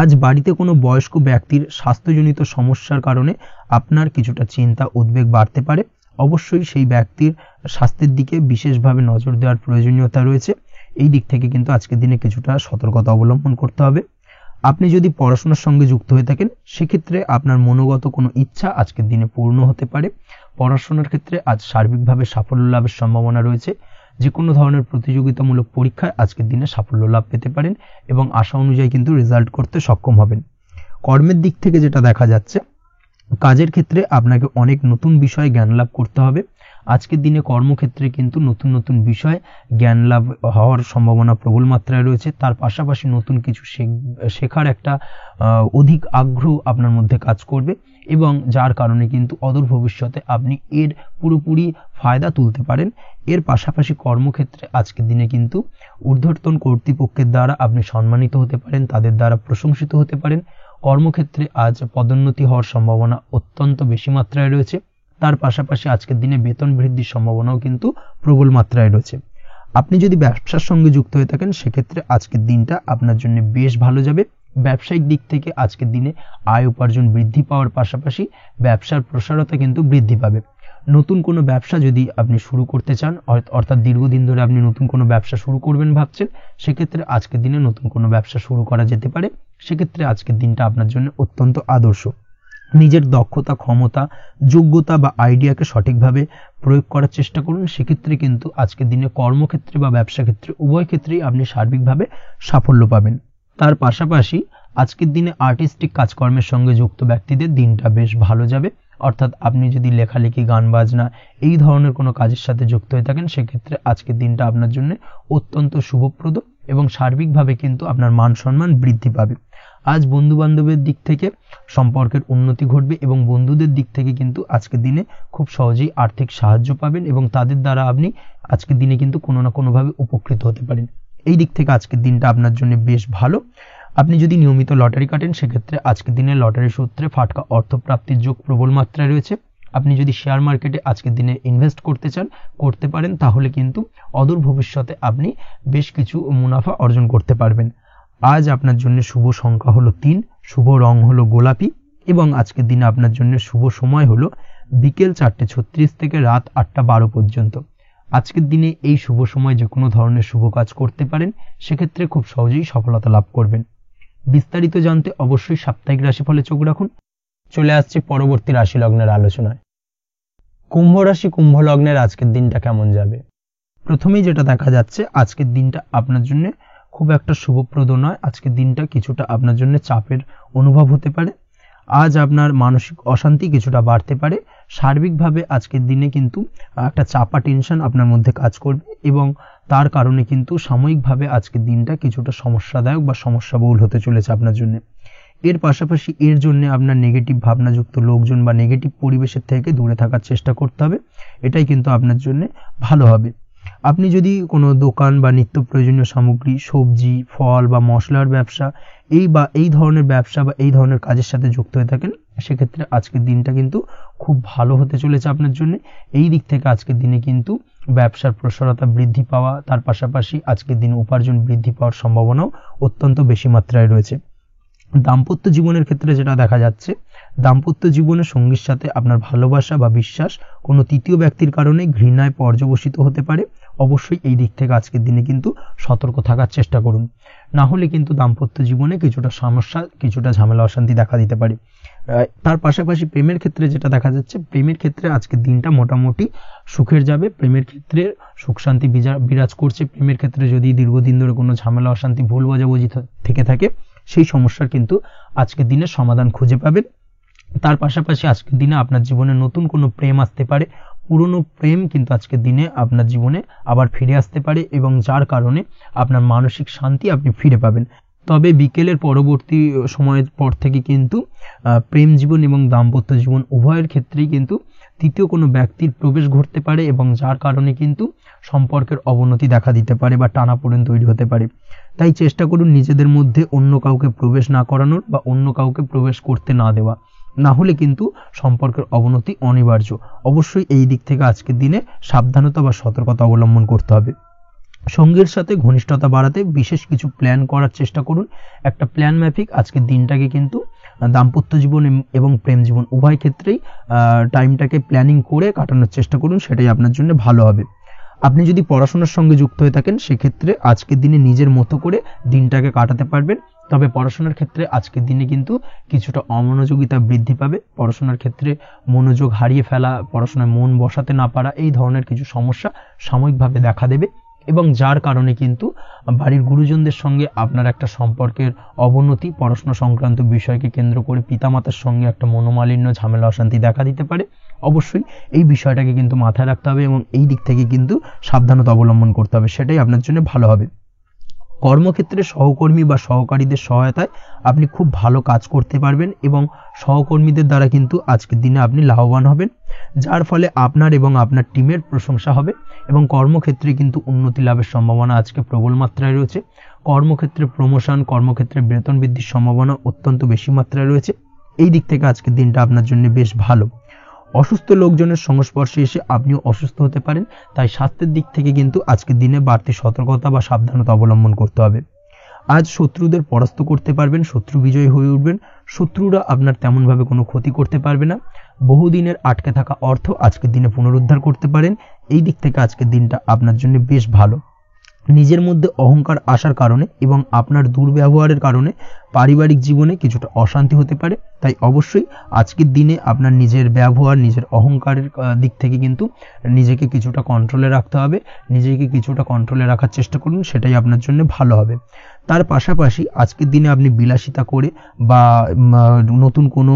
আজ বাড়িতে কোনো বয়স্ক ব্যক্তির স্বাস্থ্যজনিত সমস্যার কারণে আপনার কিছুটা চিন্তা উদ্বেগ বাড়তে পারে। অবশ্যই সেই ব্যক্তির স্বাস্থ্যের দিকে বিশেষভাবে নজর দেওয়ার প্রয়োজনীয়তা রয়েছে। এই দিক থেকে কিন্তু আজকের দিনে কিছুটা সতর্কতা অবলম্বন করতে হবে। আপনি যদি পড়াশোনার সঙ্গে যুক্ত হয়ে থাকেন, সেক্ষেত্রে আপনার মনোগত কোনো ইচ্ছা আজকের দিনে পূর্ণ হতে পারে। পড়াশোনার ক্ষেত্রে আজ সার্বিকভাবে সাফল্য লাভের সম্ভাবনা রয়েছে। যে কোনো ধরনের প্রতিযোগিতামূলক পরীক্ষায় আজকের দিনে সাফল্য লাভ পেতে পারেন এবং আশা অনুযায়ী কিন্তু রেজাল্ট করতে সক্ষম হবেন। কর্মের দিক থেকে যেটা দেখা যাচ্ছে, কাজের ক্ষেত্রে আপনাকে অনেক নতুন বিষয়ে জ্ঞান লাভ করতে হবে। আজকের দিনে কর্মক্ষেত্রে কিন্তু নতুন নতুন বিষয় জ্ঞান লাভ হওয়ার সম্ভাবনা প্রবল মাত্রায় রয়েছে। তার পাশাপাশি নতুন কিছু শেখার একটা অধিক আগ্রহ আপনার মধ্যে কাজ করবে এবং যার কারণে কিন্তু অদূর ভবিষ্যতে আপনি এর পুরোপুরি ফায়দা তুলতে পারেন। এর পাশাপাশি কর্মক্ষেত্রে আজকের দিনে কিন্তু ঊর্ধ্বতন কর্তৃপক্ষের দ্বারা আপনি সম্মানিত হতে পারেন, তাদের দ্বারা প্রশংসিত হতে পারেন। কর্মক্ষেত্রে আজ পদোন্নতি হওয়ার সম্ভাবনা অত্যন্ত বেশি মাত্রায় রয়েছে। তার পাশাপাশি আজকের দিনে বেতন বৃদ্ধির সম্ভাবনাও কিন্তু প্রবল মাত্রায় রয়েছে। আপনি যদি ব্যবসার সঙ্গে যুক্ত হয়ে থাকেন, সেক্ষেত্রে আজকের দিনটা আপনার জন্য বেশ ভালো যাবে। ব্যবসায়িক দিক থেকে আজকের দিনে আয় উপার্জন বৃদ্ধি পাওয়ার পাশাপাশি ব্যবসার প্রসারতা কিন্তু বৃদ্ধি পাবে। নতুন কোনো ব্যবসা যদি আপনি শুরু করতে চান, অর্থাৎ দীর্ঘদিন ধরে আপনি নতুন কোনো ব্যবসা শুরু করবেন ভাবছেন, সেক্ষেত্রে আজকের দিনে নতুন কোনো ব্যবসা শুরু করা যেতে পারে। সেক্ষেত্রে আজকের দিনটা আপনার জন্য অত্যন্ত আদর্শ। নিজের দক্ষতা, ক্ষমতা, যোগ্যতা বা আইডিয়াকে সঠিকভাবে প্রয়োগ করার চেষ্টা করুন। সেক্ষেত্রে কিন্তু আজকের দিনে কর্মক্ষেত্রে বা ব্যবসা ক্ষেত্রে উভয় ক্ষেত্রেই আপনি সার্বিকভাবে সাফল্য পাবেন। তার পাশাপাশি আজকের দিনে আর্টিস্টিক কাজকর্মের সঙ্গে যুক্ত ব্যক্তিদের দিনটা বেশ ভালো যাবে। অর্থাৎ আপনি যদি লেখালেখি, গান বাজনা এই ধরনের কোনো কাজের সাথে যুক্ত হয়ে থাকেন, সেক্ষেত্রে আজকের দিনটা আপনার জন্য অত্যন্ত শুভপ্রদ এবং সার্বিকভাবে কিন্তু আপনার মান সম্মান বৃদ্ধি পাবে। আজ বন্ধু বান্ধবের দিক থেকে সম্পর্কের উন্নতি ঘটবে এবং বন্ধুদের দিক থেকে কিন্তু আজকের দিনে খুব সহজেই আর্থিক সাহায্য পাবেন এবং তাদের দ্বারা আপনি আজকের দিনে কিন্তু কোনো না কোনোভাবে উপকৃত হতে পারেন। এই দিক থেকে আজকের দিনটা আপনার জন্য বেশ ভালো। আপনি যদি নিয়মিত লটারি কাটেন, সেক্ষেত্রে আজকের দিনে লটারি সূত্রে ফাটকা অর্থপ্রাপ্তির যোগ প্রবল মাত্রায় রয়েছে। আপনি যদি শেয়ার মার্কেটে আজকের দিনে ইনভেস্ট করতে চান, করতে পারেন, তাহলে কিন্তু অদূর ভবিষ্যতে আপনি বেশ কিছু মুনাফা অর্জন করতে পারবেন। আজ আপনার জন্য শুভ সংখ্যা হলো 3, শুভ রং হলো গোলাপি এবং আজকের দিনে আপনার জন্য শুভ সময় হলো বিকেল 4:36 থেকে রাত 8:12 পর্যন্ত। আজকের দিনে এই শুভ সময় যে কোনো ধরনের শুভ কাজ করতে পারেন, সেক্ষেত্রে খুব সহজেই সফলতা লাভ করবেন। বিস্তারিত জানতে অবশ্যই সাপ্তাহিক রাশিফলে চোখ রাখুন। চলে আসছে পরবর্তী রাশি লগ্নের আলোচনায়। কুম্ভ রাশি কুম্ভ লগ্নের আজকের দিনটা কেমন যাবে? প্রথমেই যেটা দেখা যাচ্ছে, আজকের দিনটা আপনার জন্য খুব একটা শুভপ্রদ নয়। আজকের দিনটা কিছুটা আপনার জন্য চাপের অনুভব হতে পারে। আজ আপনার মানসিক অশান্তি কিছুটা বাড়তে পারে। সার্বিকভাবে আজকের দিনে কিন্তু একটা চাপা টেনশন আপনার মধ্যে কাজ করবে এবং তার কারণে কিন্তু সাময়িকভাবে আজকের দিনটা কিছুটা সমস্যাদায়ক বা সমস্যাবহুল হতে চলেছে আপনার জন্য। এর পাশাপাশি এর জন্য আপনার নেগেটিভ ভাবনাযুক্ত লোকজন বা নেগেটিভ পরিবেশের থেকে দূরে থাকার চেষ্টা করতে হবে। এটাই কিন্তু আপনার জন্য ভালো হবে। আপনি যদি কোনো দোকান বা নিত্য প্রয়োজনীয় সামগ্রী, সবজি, ফল বা মশলার ব্যবসা এই ধরনের ব্যবসা বা এই ধরনের কাজের সাথে যুক্ত হয়ে থাকেন, সেক্ষেত্রে আজকের দিনটা কিন্তু খুব ভালো হতে চলেছে আপনার জন্য। এই দিক থেকে আজকের দিনে কিন্তু ব্যবসার প্রসারতা বৃদ্ধি পাওয়া, তার পাশাপাশি আজকের দিনে উপার্জন বৃদ্ধি পাওয়ার সম্ভাবনাও অত্যন্ত বেশি মাত্রায় রয়েছে। দাম্পত্য জীবনের ক্ষেত্রে যেটা দেখা যাচ্ছে, দাম্পত্য জীবনে সঙ্গীর সাথে আপনার ভালোবাসা বা বিশ্বাস কোনো তৃতীয় ব্যক্তির কারণে ঘৃণায় পর্যবসিত হতে পারে। অবশ্যই এই দিক থেকে আজকের দিনে কিন্তু সতর্ক থাকার চেষ্টা করুন, না হলে কিন্তু দাম্পত্য জীবনে কিছুটা সমস্যা, কিছুটা ঝামেলা অশান্তি দেখা দিতে পারে। তার পাশাপাশি প্রেমের ক্ষেত্রে যেটা দেখা যাচ্ছে, প্রেমের ক্ষেত্রে আজকের দিনটা মোটামুটি সুখের যাবে। প্রেমের ক্ষেত্রে সুখ শান্তি বিরাজ করছে। প্রেমের ক্ষেত্রে যদি দীর্ঘদিন ধরে কোনো ঝামেলা অশান্তি, ভুল বোঝাবুঝি থেকে থাকে, সেই সমস্যার কিন্তু আজকের দিনে সমাধান খুঁজে পাবেন। তার পাশাপাশি আজকের দিনে আপনার জীবনে নতুন কোনো প্রেম আসতে পারে। পুরনো প্রেম কিন্তু আজকের দিনে আপনার জীবনে আবার ফিরে আসতে পারে এবং যার কারণে আপনার মানসিক শান্তি আপনি ফিরে পাবেন। তবে বিকেলের পরবর্তী সময়ের পর থেকে কিন্তু প্রেম জীবন এবং দাম্পত্য জীবন উভয়ের ক্ষেত্রেই কিন্তু তৃতীয় কোনো ব্যক্তির প্রবেশ ঘটতে পারে এবং যার কারণে কিন্তু সম্পর্কের অবনতি দেখা দিতে পারে বা টানাপোড়েন তৈরি হতে পারে। তাই চেষ্টা করুন নিজেদের মধ্যে অন্য কাউকে প্রবেশ না করানোর বা অন্য কাউকে প্রবেশ করতে না দেওয়া, না হলে কিন্তু সম্পর্কের অবনতি অনিবার্য। অবশ্যই এই দিক থেকে আজকের দিনে সাবধানতা বা সতর্কতা অবলম্বন করতে হবে। সঙ্গীর সাথে ঘনিষ্ঠতা বাড়াতে বিশেষ কিছু প্ল্যান করার চেষ্টা করুন। একটা প্ল্যান মাফিক আজকের দিনটাকে কিন্তু দাম্পত্য জীবন এবং প্রেম জীবন উভয় ক্ষেত্রেই টাইমটাকে প্ল্যানিং করে কাটানোর চেষ্টা করুন, সেটাই আপনার জন্য ভালো হবে। আপনি যদি পড়াশোনার সঙ্গে যুক্ত হয়ে থাকেন, সেক্ষেত্রে আজকের দিনে নিজের মতো করে দিনটাকে কাটাতে পারবেন। তবে পড়াশোনার ক্ষেত্রে আজকের দিনে কিন্তু কিছুটা অমনোযোগিতা বৃদ্ধি পাবে। পড়াশোনার ক্ষেত্রে মনোযোগ হারিয়ে ফেলা, পড়াশোনায় মন বসাতে না পারা, এই ধরনের কিছু সমস্যা সাময়িকভাবে দেখা দেবে এবং যার কারণে কিন্তু বাড়ির গুরুজনদের সঙ্গে আপনার একটা সম্পর্কের অবনতি, পড়াশোনা সংক্রান্ত বিষয়কে কেন্দ্র করে পিতামাতার সঙ্গে একটা মনোমালিন্য, ঝামেলা অশান্তি দেখা দিতে পারে। অবশ্যই এই বিষয়টাকে কিন্তু মাথায় রাখতে হবে এবং এই দিক থেকে কিন্তু সাবধানতা অবলম্বন করতে হবে, সেটাই আপনার জন্য ভালো হবে। কর্মক্ষেত্রে সহকর্মী বা সহকারীদের সহায়তায় আপনি খুব ভালো কাজ করতে পারবেন এবং সহকর্মীদের দ্বারা কিন্তু আজকের দিনে আপনি লাভবান হবেন, যার ফলে আপনার এবং আপনার টিমের প্রশংসা হবে এবং কর্মক্ষেত্রে কিন্তু উন্নতি লাভের সম্ভাবনা আজকে প্রবল মাত্রায় রয়েছে। কর্মক্ষেত্রে প্রমোশন, কর্মক্ষেত্রে বেতন বৃদ্ধির সম্ভাবনা অত্যন্ত বেশি মাত্রায় রয়েছে। এই দিক থেকে আজকের দিনটা আপনার জন্য বেশ ভালো। অসুস্থ লোকজনের সংস্পর্শে এসে আপনিও অসুস্থ হতে পারেন, তাই স্বাস্থ্যের দিক থেকে কিন্তু আজকের দিনে বাড়তি সতর্কতা বা সাবধানতা অবলম্বন করতে হবে। আজ শত্রুদের পরাস্ত করতে পারবেন, শত্রু বিজয়ী হয়ে উঠবেন। শত্রুরা আপনার তেমনভাবে কোনো ক্ষতি করতে পারবে না। বহুদিনের আটকে থাকা অর্থ আজকের দিনে পুনরুদ্ধার করতে পারেন। এই দিক থেকে আজকের দিনটা আপনার জন্য বেশ ভালো। নিজের মধ্যে অহংকার আসার কারণে এবং আপনার দুর্ব্যবহারের কারণে পারিবারিক জীবনে কিছুটা অশান্তি হতে পারে। তাই অবশ্যই আজকের দিনে আপনার নিজের ব্যবহার, নিজের অহংকারের দিক থেকে কিন্তু নিজেকে কিছুটা কন্ট্রোলে রাখতে হবে। নিজেকে কিছুটা কন্ট্রোলে রাখার চেষ্টা করুন, সেটাই আপনার জন্য ভালো হবে। তার পাশাপাশি আজকের দিনে আপনি বিলাসিতা করে বা নতুন কোনো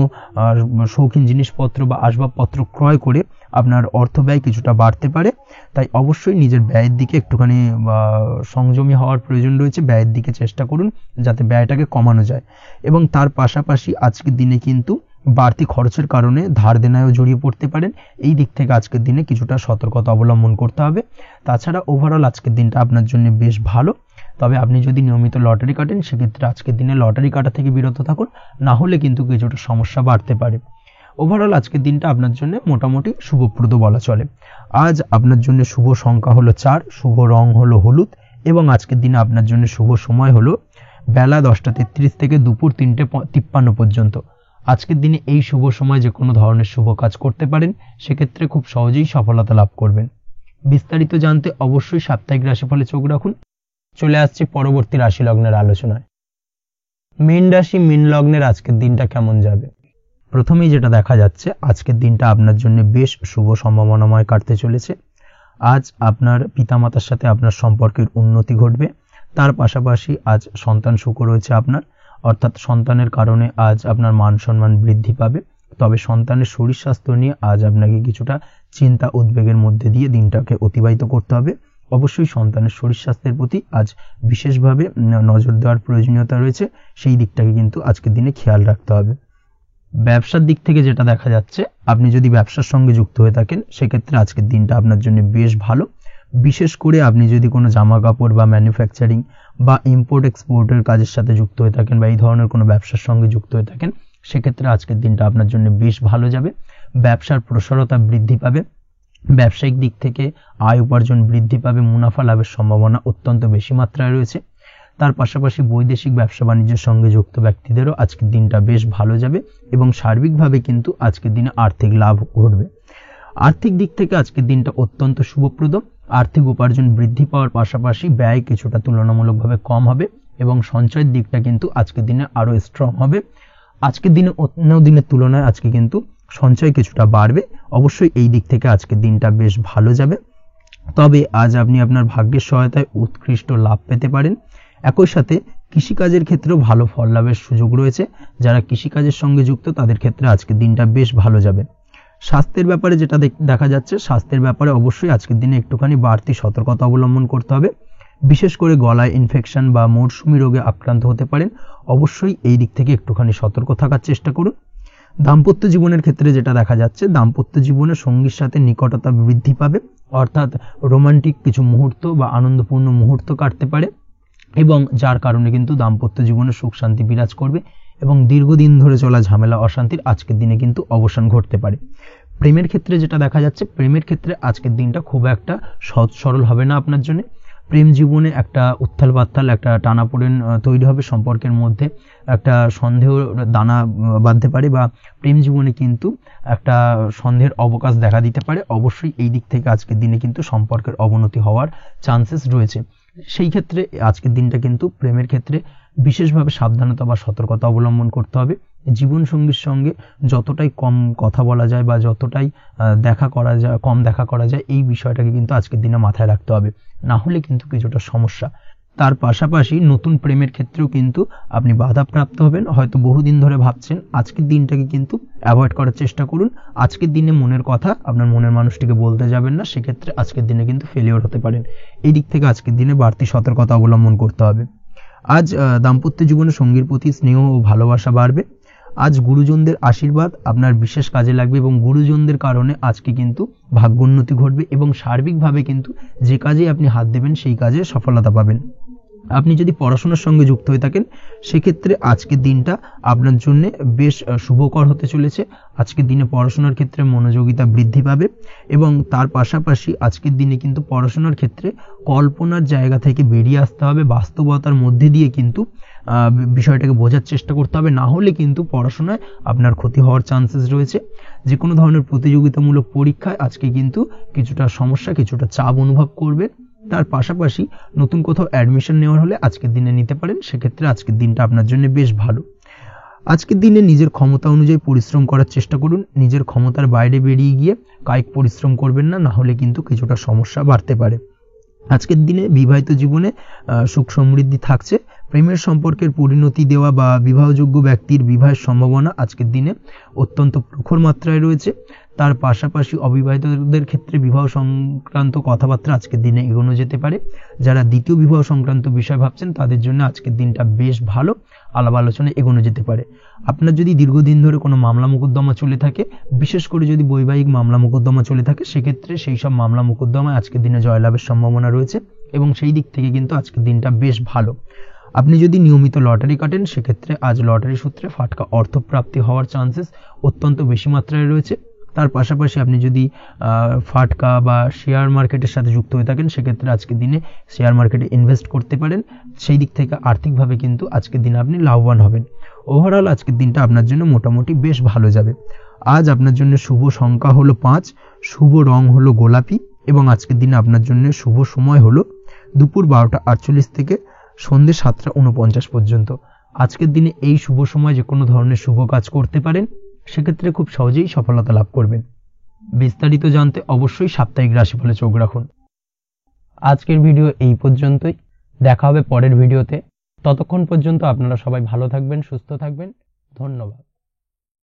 শৌখিন জিনিসপত্র বা আসবাবপত্র ক্রয় করে আপনার অর্থ ব্যয় কিছুটা বাড়তে পারে। তাই অবশ্যই নিজের ব্যয়ের দিকে একটুখানি সংযমী হওয়ার প্রয়োজন রয়েছে। ব্যয়ের দিকে চেষ্টা করুন যাতে ব্যয়টাকে কমানো যায় এবং তার পাশাপাশি আজকের দিনে কিন্তু বাড়তি খরচের কারণে ধার দেনায়ও জড়িয়ে পড়তে পারেন। এই দিক থেকে আজকের দিনে কিছুটা সতর্কতা অবলম্বন করতে হবে। তাছাড়া ওভারঅল আজকের দিনটা আপনার জন্য বেশ ভালো। তবে আপনি যদি নিয়মিত লটারি কাটেন, সেক্ষেত্রে আজকের দিনে লটারি কাটা থেকে বিরত থাকুন, না হলে কিন্তু কিছুটা সমস্যা বাড়তে পারে। ওভারঅল আজকের দিনটা আপনার জন্য মোটামুটি শুভপ্রদ বলা চলে। আজ আপনার জন্য শুভ সংখ্যা হলো 4, শুভ রং হলো হলুদ এবং আজকের দিনে আপনার জন্য শুভ সময় হলো বেলা 10:33 থেকে দুপুর 3:53 পর্যন্ত। আজকের দিনে এই শুভ সময় যে কোনো ধরনের শুভ কাজ করতে পারেন, সেক্ষেত্রে খুব সহজেই সফলতা লাভ করবেন। বিস্তারিত জানতে অবশ্যই সাপ্তাহিক রাশিফলে চোখ রাখুন। চলে আসছি পরবর্তী রাশি লগ্নের আলোচনায়। মীন রাশি, মীন লগ্নের আজকের দিনটা কেমন যাবে? প্রথমেই যেটা দেখা যাচ্ছে, আজকের দিনটা আপনার জন্য বেশ শুভ সম্ভাবনাময় কাটতে চলেছে। আজ আপনার পিতামাতার সাথে আপনার সম্পর্কের উন্নতি ঘটবে। তার পাশাপাশি আজ সন্তান সুখ রয়েছে আপনার। অর্থাৎ সন্তানের কারণে আজ আপনার মান সম্মান বৃদ্ধি পাবে। তবে সন্তানের শরীর স্বাস্থ্য নিয়ে আজ আপনাকে কিছুটা চিন্তা উদ্বেগের মধ্যে দিয়ে দিনটাকে অতিবাহিত করতে হবে। অবশ্যই সন্তানের শরীর স্বাস্থ্যের প্রতি আজ বিশেষভাবে নজর দেওয়ার প্রয়োজনীয়তা রয়েছে, সেই দিকটাকে কিন্তু আজকের দিনে খেয়াল রাখতে হবে। ব্যবসার দিক থেকে যেটা দেখা যাচ্ছে, আপনি যদি ব্যবসার সঙ্গে যুক্ত হয়ে থাকেন সেক্ষেত্রে আজকের দিনটা আপনার জন্য বেশ ভালো। বিশেষ করে আপনি যদি কোনো জামা কাপড় বা ম্যানুফ্যাকচারিং বা ইম্পোর্ট এক্সপোর্টের কাজের সাথে যুক্ত হয়ে থাকেন বা এই ধরনের কোনো ব্যবসার সঙ্গে যুক্ত হয়ে থাকেন সেক্ষেত্রে আজকের দিনটা আপনার জন্য বেশ ভালো যাবে। ব্যবসার প্রসারতা বৃদ্ধি পাবে, ব্যবসায়িক দিক থেকে আয় উপার্জন বৃদ্ধি পাবে, মুনাফা লাভের সম্ভাবনা অত্যন্ত বেশি মাত্রায় রয়েছে। তার পাশাপাশি বৈদেশিক ব্যবসা বাণিজ্যের সঙ্গে যুক্ত ব্যক্তিদেরও আজকের দিনটা বেশ ভালো যাবে এবং সার্বিকভাবে কিন্তু আজকের দিনে আর্থিক লাভ ঘটবে। আর্থিক দিক থেকে আজকের দিনটা অত্যন্ত শুভপ্রদ। আর্থিক উপার্জন বৃদ্ধি পাওয়ার পাশাপাশি ব্যয় কিছুটা তুলনামূলকভাবে কম হবে এবং সঞ্চয়ের দিকটা কিন্তু আজকের দিনে আরো স্ট্রং হবে। আজকের দিনে অন্য দিনের তুলনায় আজকে কিন্তু সঞ্চয় কিছুটা বাড়বে। অবশ্যই এই দিক থেকে আজকের দিনটা বেশ ভালো যাবে। তবে আজ আপনি আপনার ভাগ্যের সহায়তায় উৎকৃষ্ট লাভ পেতে পারেন। একই সাথে কৃষিকাজের ক্ষেত্রেও ভালো ফল লাভের সুযোগ রয়েছে। যারা কৃষিকাজের সঙ্গে যুক্ত তাদের ক্ষেত্রে আজকের দিনটা বেশ ভালো যাবে। স্বাস্থ্যের ব্যাপারে যেটা দেখা যাচ্ছে, স্বাস্থ্যের ব্যাপারে অবশ্যই আজকের দিনে একটুখানি বাড়তি সতর্কতা অবলম্বন করতে হবে। বিশেষ করে গলায় ইনফেকশন বা মৌসুমী রোগে আক্রান্ত হতে পারেন। অবশ্যই এই দিক থেকে একটুখানি সতর্ক থাকার চেষ্টা করুন। দাম্পত্য জীবনের ক্ষেত্রে যেটা দেখা যাচ্ছে, দাম্পত্য জীবনে সঙ্গীর সাথে নিকটতা বৃদ্ধি পাবে, অর্থাৎ রোমান্টিক কিছু মুহূর্ত বা আনন্দপূর্ণ মুহূর্ত কাটতে পারে এবং যার কারণে কিন্তু দাম্পত্য জীবনে সুখ শান্তি বিরাজ করবে এবং দীর্ঘদিন ধরে চলা ঝামেলা অশান্তির আজকের দিনে কিন্তু অবসান ঘটতে পারে। প্রেমের ক্ষেত্রে যেটা দেখা যাচ্ছে, প্রেমের ক্ষেত্রে আজকের দিনটা খুব একটা সহজ সরল হবে না আপনার জন্য। প্রেম জীবনে একটা উত্থাল পাত্তাল একটা টানাপোড়েন তৈরি হবে, সম্পর্কের মধ্যে একটা সন্দেহ দানা বাঁধতে পারে বা প্রেম জীবনে কিন্তু একটা সন্দেহের অবকাশ দেখা দিতে পারে। অবশ্যই এই দিক থেকে আজকের দিনে কিন্তু সম্পর্কের অবনতি হওয়ার চান্সেস রয়েছে। সেই ক্ষেত্রে আজকের দিনটা কিন্তু প্রেমের ক্ষেত্রে বিশেষভাবে সাবধানতা বা সতর্কতা অবলম্বন করতে হবে। জীবন সঙ্গীর সঙ্গে যতটাই কম কথা বলা যায় বা যতটাই কম দেখা করা যায় এই বিষয়টাকে কিন্তু আজকের দিনে মাথায় রাখতে হবে, না হলে কিন্তু কিছুটা সমস্যা। তার পাশাপাশি নতুন প্রেমের ক্ষেত্রেও কিন্তু আপনি বাধাপ্রাপ্ত হবেন। হয়তো বহুদিন ধরে ভাবছেন, আজকের দিনটাকে কিন্তু অ্যাভয়েড করার চেষ্টা করুন। আজকের দিনে মনের কথা আপনার মনের মানুষটিকে বলতে যাবেন না, সেক্ষেত্রে আজকের দিনে কিন্তু ফেলিওর হতে পারেন। এই দিক থেকে আজকের দিনে বাড়তি সতর্কতা অবলম্বন করতে হবে। আজ দাম্পত্য জীবনে সঙ্গীর প্রতি স্নেহ ও ভালোবাসা বাড়বে। আজ গুরুজনদের আশীর্বাদ আপনার বিশেষ কাজে লাগবে এবং গুরুজনদের কারণে আজকে কিন্তু ভাগ্যোন্নতি ঘটবে এবং সার্বিকভাবে কিন্তু যে কাজে আপনি হাত দেবেন সেই কাজে সফলতা পাবেন। আপনি যদি পড়াশোনার সঙ্গে যুক্ত হয়ে থাকেন সেক্ষেত্রে আজকের দিনটা আপনার জন্য বেশ শুভকর হতে চলেছে। আজকের দিনে পড়াশোনার ক্ষেত্রে মনোযোগিতা বৃদ্ধি পাবে এবং তার পাশাপাশি আজকের দিনে কিন্তু পড়াশোনার ক্ষেত্রে কল্পনার জায়গা থেকে বেরিয়ে আসতে হবে, বাস্তবতার মধ্যে দিয়ে কিন্তু বিষয়টাকে বোঝার চেষ্টা করতে হবে, না হলে কিন্তু পড়াশোনায় আপনার ক্ষতি হওয়ার চান্সেস রয়েছে। যে কোনো ধরনের প্রতিযোগিতামূলক পরীক্ষায় আজকে কিন্তু কিছুটা সমস্যা, কিছুটা চাপ অনুভব করবে। তার পাশাপাশি নতুন কোথাও অ্যাডমিশন নেওয়ার হলে আজকের দিনে নিতে পারেন, সেক্ষেত্রে আজকের দিনটা আপনার জন্য বেশ ভালো। আজকের দিনে নিজের ক্ষমতা অনুযায়ী পরিশ্রম করার চেষ্টা করুন। নিজের ক্ষমতার বাইরে বেরিয়ে গিয়ে কায়িক পরিশ্রম করবেন না, না হলে কিন্তু কিছুটা সমস্যা বাড়তে পারে। আজকের দিনে বিবাহিত জীবনে সুখ সমৃদ্ধি থাকছে। প্রেমের সম্পর্কের পরিণতি দেওয়া বা বিবাহযোগ্য ব্যক্তির বিবাহের সম্ভাবনা আজকের দিনে অত্যন্ত প্রখর মাত্রায় রয়েছে। তার পাশাপাশি অবিবাহিতদের ক্ষেত্রে বিবাহ সংক্রান্ত কথাবার্তা আজকের দিনে এগোনো যেতে পারে। যারা দ্বিতীয় বিবাহ সংক্রান্ত বিষয় ভাবছেন তাদের জন্য আজকের দিনটা বেশ ভালো, আলাপ আলোচনায় এগোনো যেতে পারে। আপনার যদি দীর্ঘদিন ধরে কোনো মামলা মোকদ্দমা চলে থাকে, বিশেষ করে যদি বৈবাহিক মামলা মোকদ্দমা চলে থাকে, সেক্ষেত্রে সেই সব মামলা মোকদ্দমায় আজকের দিনে জয়লাভের সম্ভাবনা রয়েছে এবং সেই দিক থেকে কিন্তু আজকের দিনটা বেশ ভালো। আপনি যদি নিয়মিত লটারি কাটেন সেক্ষেত্রে আজ লটারি সূত্রে ফাটকা অর্থপ্রাপ্তি হওয়ার চান্সেস অত্যন্ত বেশি মাত্রায় রয়েছে। তার পাশাপাশি আপনি যদি ফাটকা বা শেয়ার মার্কেটের সাথে যুক্ত হয়ে থাকেন সেক্ষেত্রে আজকের দিনে শেয়ার মার্কেটে ইনভেস্ট করতে পারেন। সেই দিক থেকে আর্থিকভাবে কিন্তু আজকের দিনে আপনি লাভবান হবেন। ওভারঅল আজকের দিনটা আপনার জন্য মোটামুটি বেশ ভালো যাবে। আজ আপনার জন্য শুভ সংখ্যা হলো 5, শুভ রং হলো গোলাপি এবং আজকের দিনে আপনার জন্য শুভ সময় হলো দুপুর 12:48 থেকে সন্ধ্যে 7:49 পর্যন্ত। আজকের দিনে এই শুভ সময় যে কোনো ধরনের শুভ কাজ করতে পারেন, সেক্ষেত্রে খুব সহজেই সফলতা লাভ করবেন। বিস্তারিত জানতে অবশ্যই সাপ্তাহিক রাশিফলে চোখ রাখুন। আজকের ভিডিও এই পর্যন্তই, দেখা হবে পরের ভিডিওতে। ততক্ষণ পর্যন্ত আপনারা সবাই ভালো থাকবেন, সুস্থ থাকবেন। ধন্যবাদ।